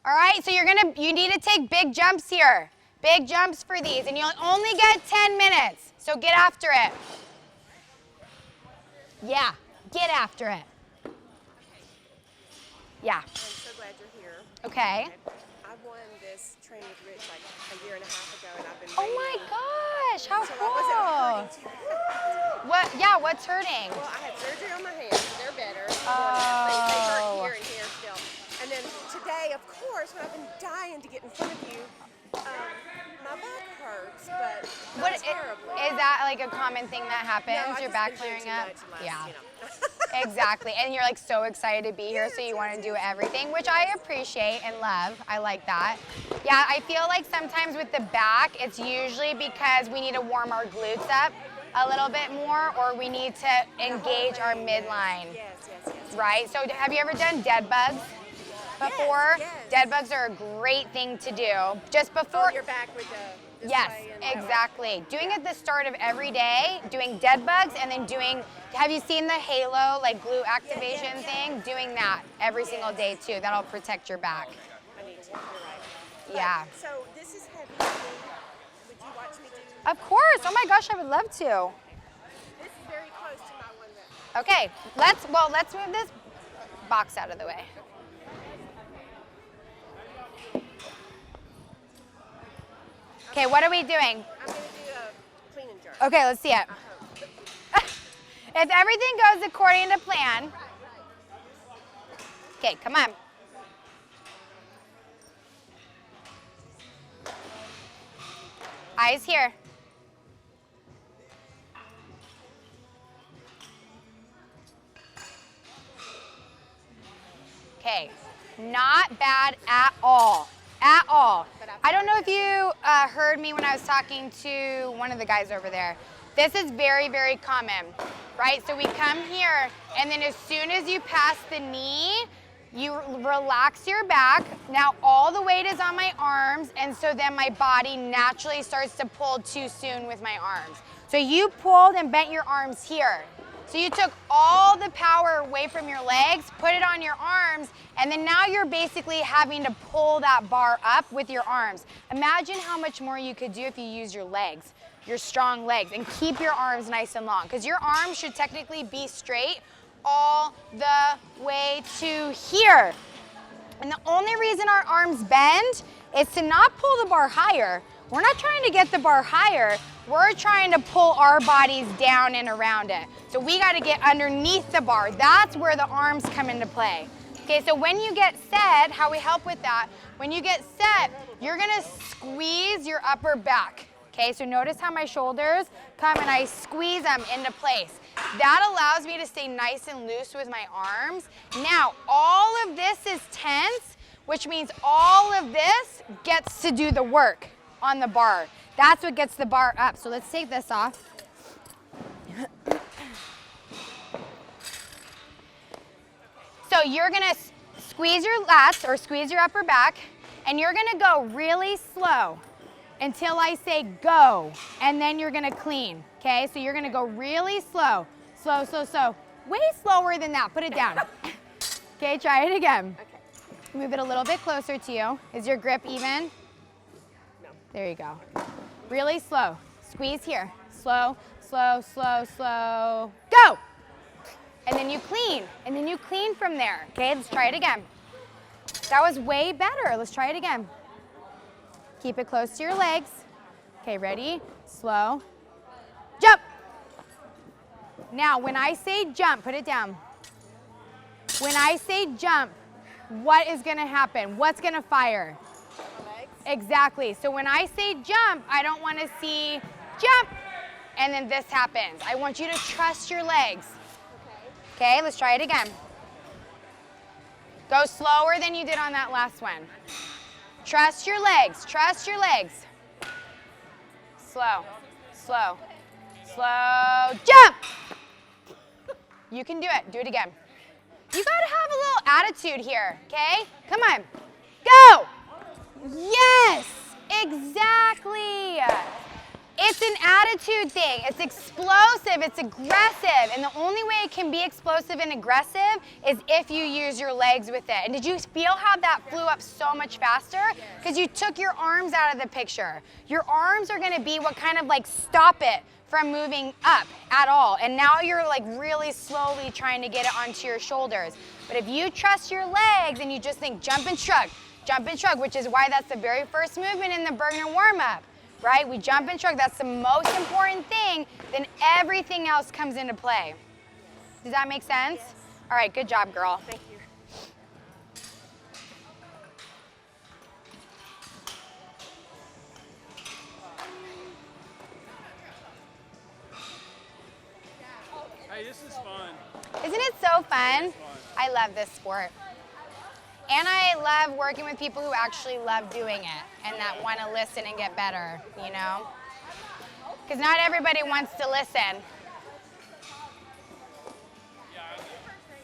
All right, so you need to take big jumps here. Big jumps for these, and you'll only get 10 minutes, so get after it. Yeah, get after it. Yeah. I'm so glad you're here. Okay. I won this training with Rich like a year and a half ago, and I've been Oh my gosh, how so I wasn't hurting cool. too bad. What? Yeah, what's hurting? Well, I had surgery on my hands, so they're better. They hurt Oh. here and here still. And then today, of course, when I've been dying to get in front of you, my back hurts, but not terribly. Is that like a common thing that happens? No, Your I've back just been clearing doing up? too much, Yeah. you know. Exactly, and you're like so excited to be here, so you want to do everything, which I appreciate and love. I like that. Yeah, I feel like sometimes with the back, it's usually because we need to warm our glutes up a little bit more, or we need to engage our midline. Yes. Right? So have you ever done dead bugs before? Yes. Dead bugs are a great thing to do just before. You're back with the this Yes, way and exactly. Doing it at the start of every day, doing dead bugs, and then have you seen the halo, like glute activation thing? Doing that every single day too. That'll protect your back. I need to. You're right. Yeah. So this is heavy. Would you watch me do? Of course. Oh my gosh, I would love to. This is very close to my one rep. Okay, let's move this box out of the way. Okay, what are we doing? I'm going to do a clean and jerk. Okay, let's see it. If everything goes according to plan. Okay, come on. Eyes here. Okay, not bad at all. At all. I don't know if you heard me when I was talking to one of the guys over there. This is very, very common, right? So we come here, and then as soon as you pass the knee, you relax your back. Now all the weight is on my arms, and so then my body naturally starts to pull too soon with my arms. So you pulled and bent your arms here. So you took all the power away from your legs, put it on your arms, and then now you're basically having to pull that bar up with your arms. Imagine how much more you could do if you use your legs, your strong legs, and keep your arms nice and long, because your arms should technically be straight all the way to here. And the only reason our arms bend is to not pull the bar higher. We're not trying to get the bar higher. We're trying to pull our bodies down and around it. So we got to get underneath the bar. That's where the arms come into play. Okay, so when you get set, how we help with that, when you get set, you're going to squeeze your upper back. Okay, so notice how my shoulders come and I squeeze them into place. That allows me to stay nice and loose with my arms. Now, all of this is tense, which means all of this gets to do the work on the bar. That's what gets the bar up. So let's take this off. So you're gonna squeeze your lats or squeeze your upper back, and you're gonna go really slow until I say go, and then you're gonna clean, okay? So you're gonna go really slow, slow, slow, slow. Way slower than that, put it down. Okay, try it again. Okay. Move it a little bit closer to you. Is your grip even? No. There you go. Really slow, squeeze here. Slow, slow, slow, slow, go! And then you clean from there. Okay, let's try it again. That was way better, let's try it again. Keep it close to your legs. Okay, ready? Slow. Jump! Now, when I say jump, put it down. When I say jump, what is gonna happen? What's gonna fire? Legs. Exactly, so when I say jump, I don't wanna see jump, and then this happens. I want you to trust your legs. Okay, let's try it again. Go slower than you did on that last one. Trust your legs, trust your legs. Slow, slow, slow, jump! You can do it again. You gotta have a little attitude here, okay? Come on, go! Yes, exactly. It's an attitude thing. It's explosive, it's aggressive, and the only way it can be explosive and aggressive is if you use your legs with it. And did you feel how that flew up so much faster? Because you took your arms out of the picture. Your arms are gonna be what kind of like stop it from moving up at all. And now you're like really slowly trying to get it onto your shoulders. But if you trust your legs and you just think jump and shrug, which is why that's the very first movement in the Burgener warm-up. Right? We jump and shrug. That's the most important thing. Then everything else comes into play. Does that make sense? All right, good job, girl. Thank you. Hey, this is fun. Isn't it so fun? I love this sport. And I love working with people who actually love doing it and that want to listen and get better, you know? Because not everybody wants to listen.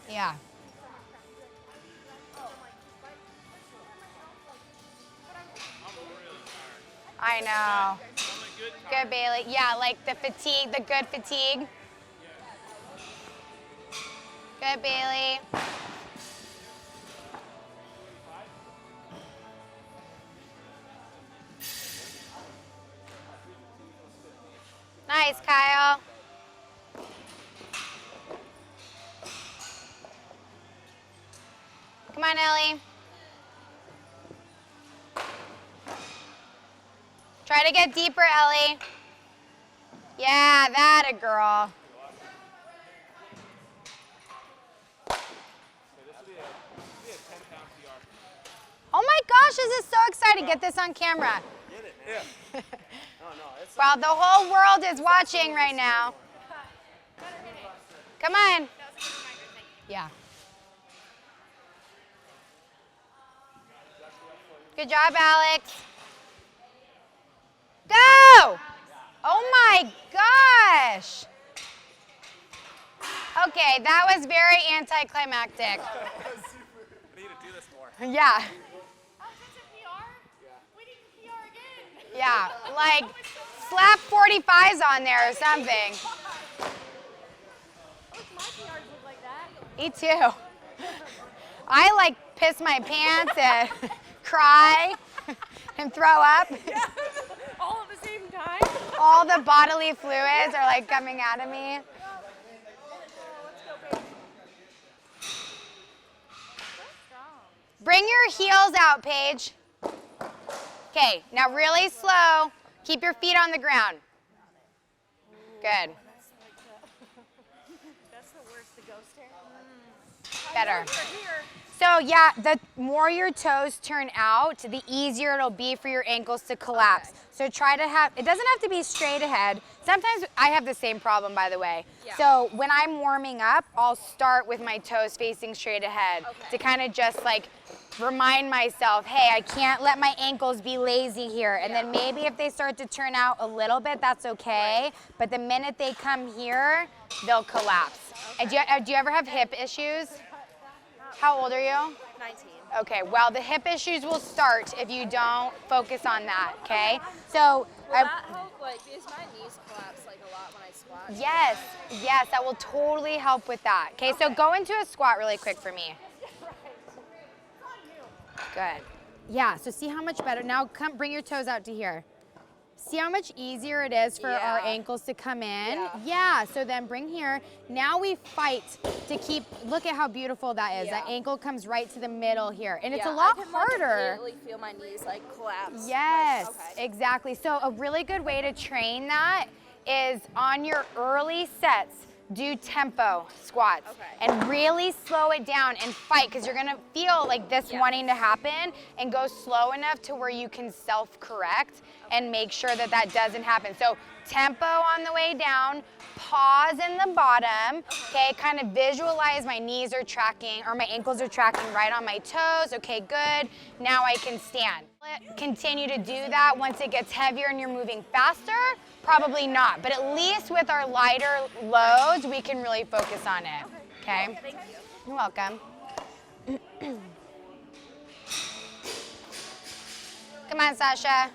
Yeah. I know. Good, Bailey. Yeah, like the fatigue, the good fatigue. Good, Bailey. Nice, Kyle. Come on, Ellie. Try to get deeper, Ellie. Yeah, that a girl. Oh my gosh, this is so exciting. Get this on camera. Get it, man. Yeah. Well, the whole world is watching right now. Come on. Yeah. Good job, Alex. Go! Oh my gosh. Okay, that was very anticlimactic. We need to do this more. Yeah. Oh, that's a PR? Yeah. We need to PR again. Yeah, like slap 45s on there or something. My PRs look like that. Me too. I like piss my pants and cry and throw up. Yeah. All at the same time. All the bodily fluids are like coming out of me. Bring your heels out, Paige. Okay, now really slow. Keep your feet on the ground. Good. That's the worst, the ghost hair. Better. Here. So yeah, the more your toes turn out, the easier it'll be for your ankles to collapse. So try to have, it doesn't have to be straight ahead. Sometimes I have the same problem, by the way. Yeah. So when I'm warming up, I'll start with my toes facing straight ahead to kind of just like remind myself, hey, I can't let my ankles be lazy here. And then maybe if they start to turn out a little bit, that's okay. But the minute they come here, they'll collapse. And do you ever have hip issues? How old are you? 19. Okay, well, the hip issues will start if you don't focus on that, okay? So, Will that help, like, because my knees collapse, like, a lot when I squat? yes, that will totally help with that. Okay, so go into a squat really quick for me. Good. Yeah, so see how much better, now come bring your toes out to here. See how much easier it is for our ankles to come in? Yeah, so then bring here. Now we fight to keep, look at how beautiful that is. That ankle comes right to the middle here. And it's a lot harder. I can immediately feel my knees like collapse. Yes, Okay. exactly. So a really good way to train that is on your early sets, do tempo squats and really slow it down and fight, because you're gonna feel like this wanting to happen, and go slow enough to where you can self-correct and make sure that that doesn't happen. So tempo on the way down, pause in the bottom, okay, kind of visualize my knees are tracking, or my ankles are tracking right on my toes. Okay, good, now I can stand. Continue to do that. Once it gets heavier and you're moving faster, probably not, but at least with our lighter loads, we can really focus on it, okay? Thank you. You're welcome. Come on, Sasha.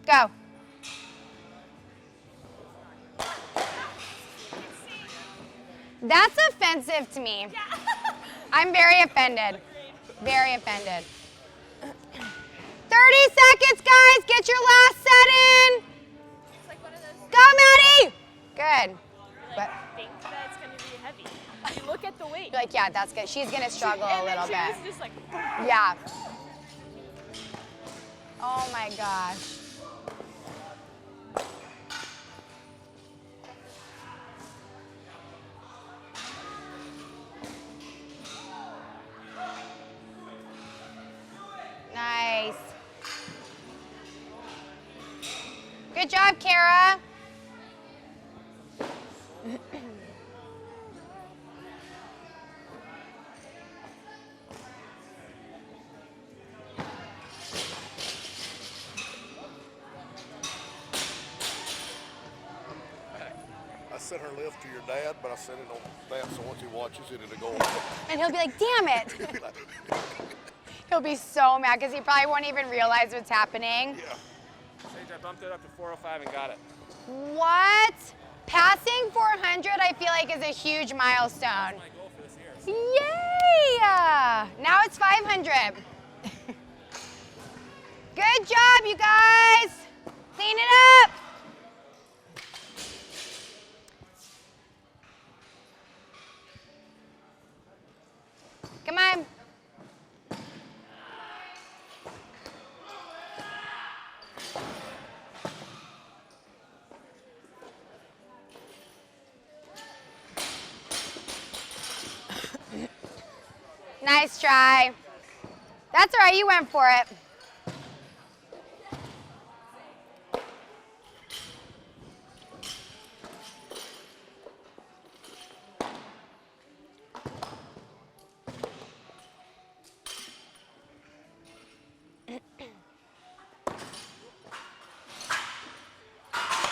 Go. That's offensive to me. I'm very offended. Very offended. 30 seconds, guys. Get your last set in. It's like one of those. Go, Maddie. Good. But Think that it's gonna be heavy. You look at the weight. you're like, yeah, that's good. She's gonna struggle a little She bit. was just like. Yeah. Oh my gosh. Nice. Good job, Kara. I sent her lift to your dad, but I sent it on that, so once he watches it, it'll go. And he'll be like, damn it. He'll be so mad because he probably won't even realize what's happening. Yeah. Sage, I bumped it up to 405 and got it. What? Passing 400, I feel like, is a huge milestone. That's my goal for this year. Yay! Now it's 500. Good job, you guys. Clean it up. Come on. Nice try. That's all right, you went for it.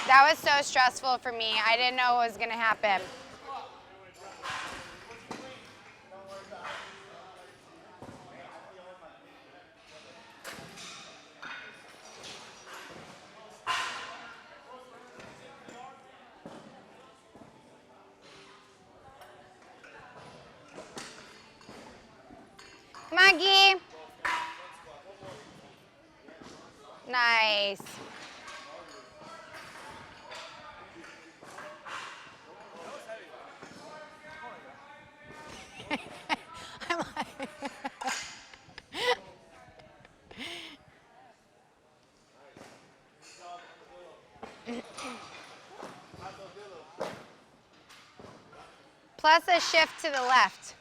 That was so stressful for me. I didn't know what was gonna happen. Come on, Gee. Nice. I'm like plus a shift to the left.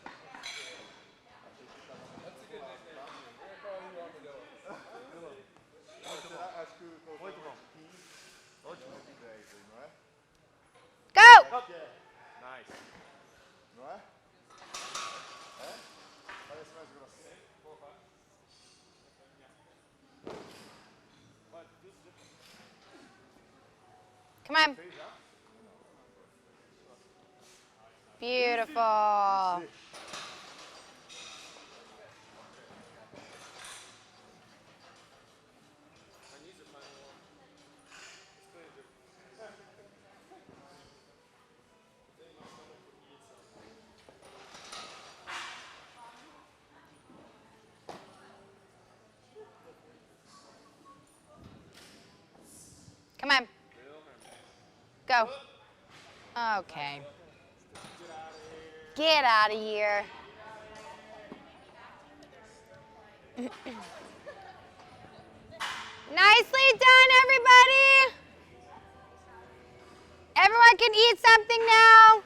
I Come on. Beautiful. Come on. Go. Okay. Get out of here. Nicely done, everybody. Everyone can eat something now.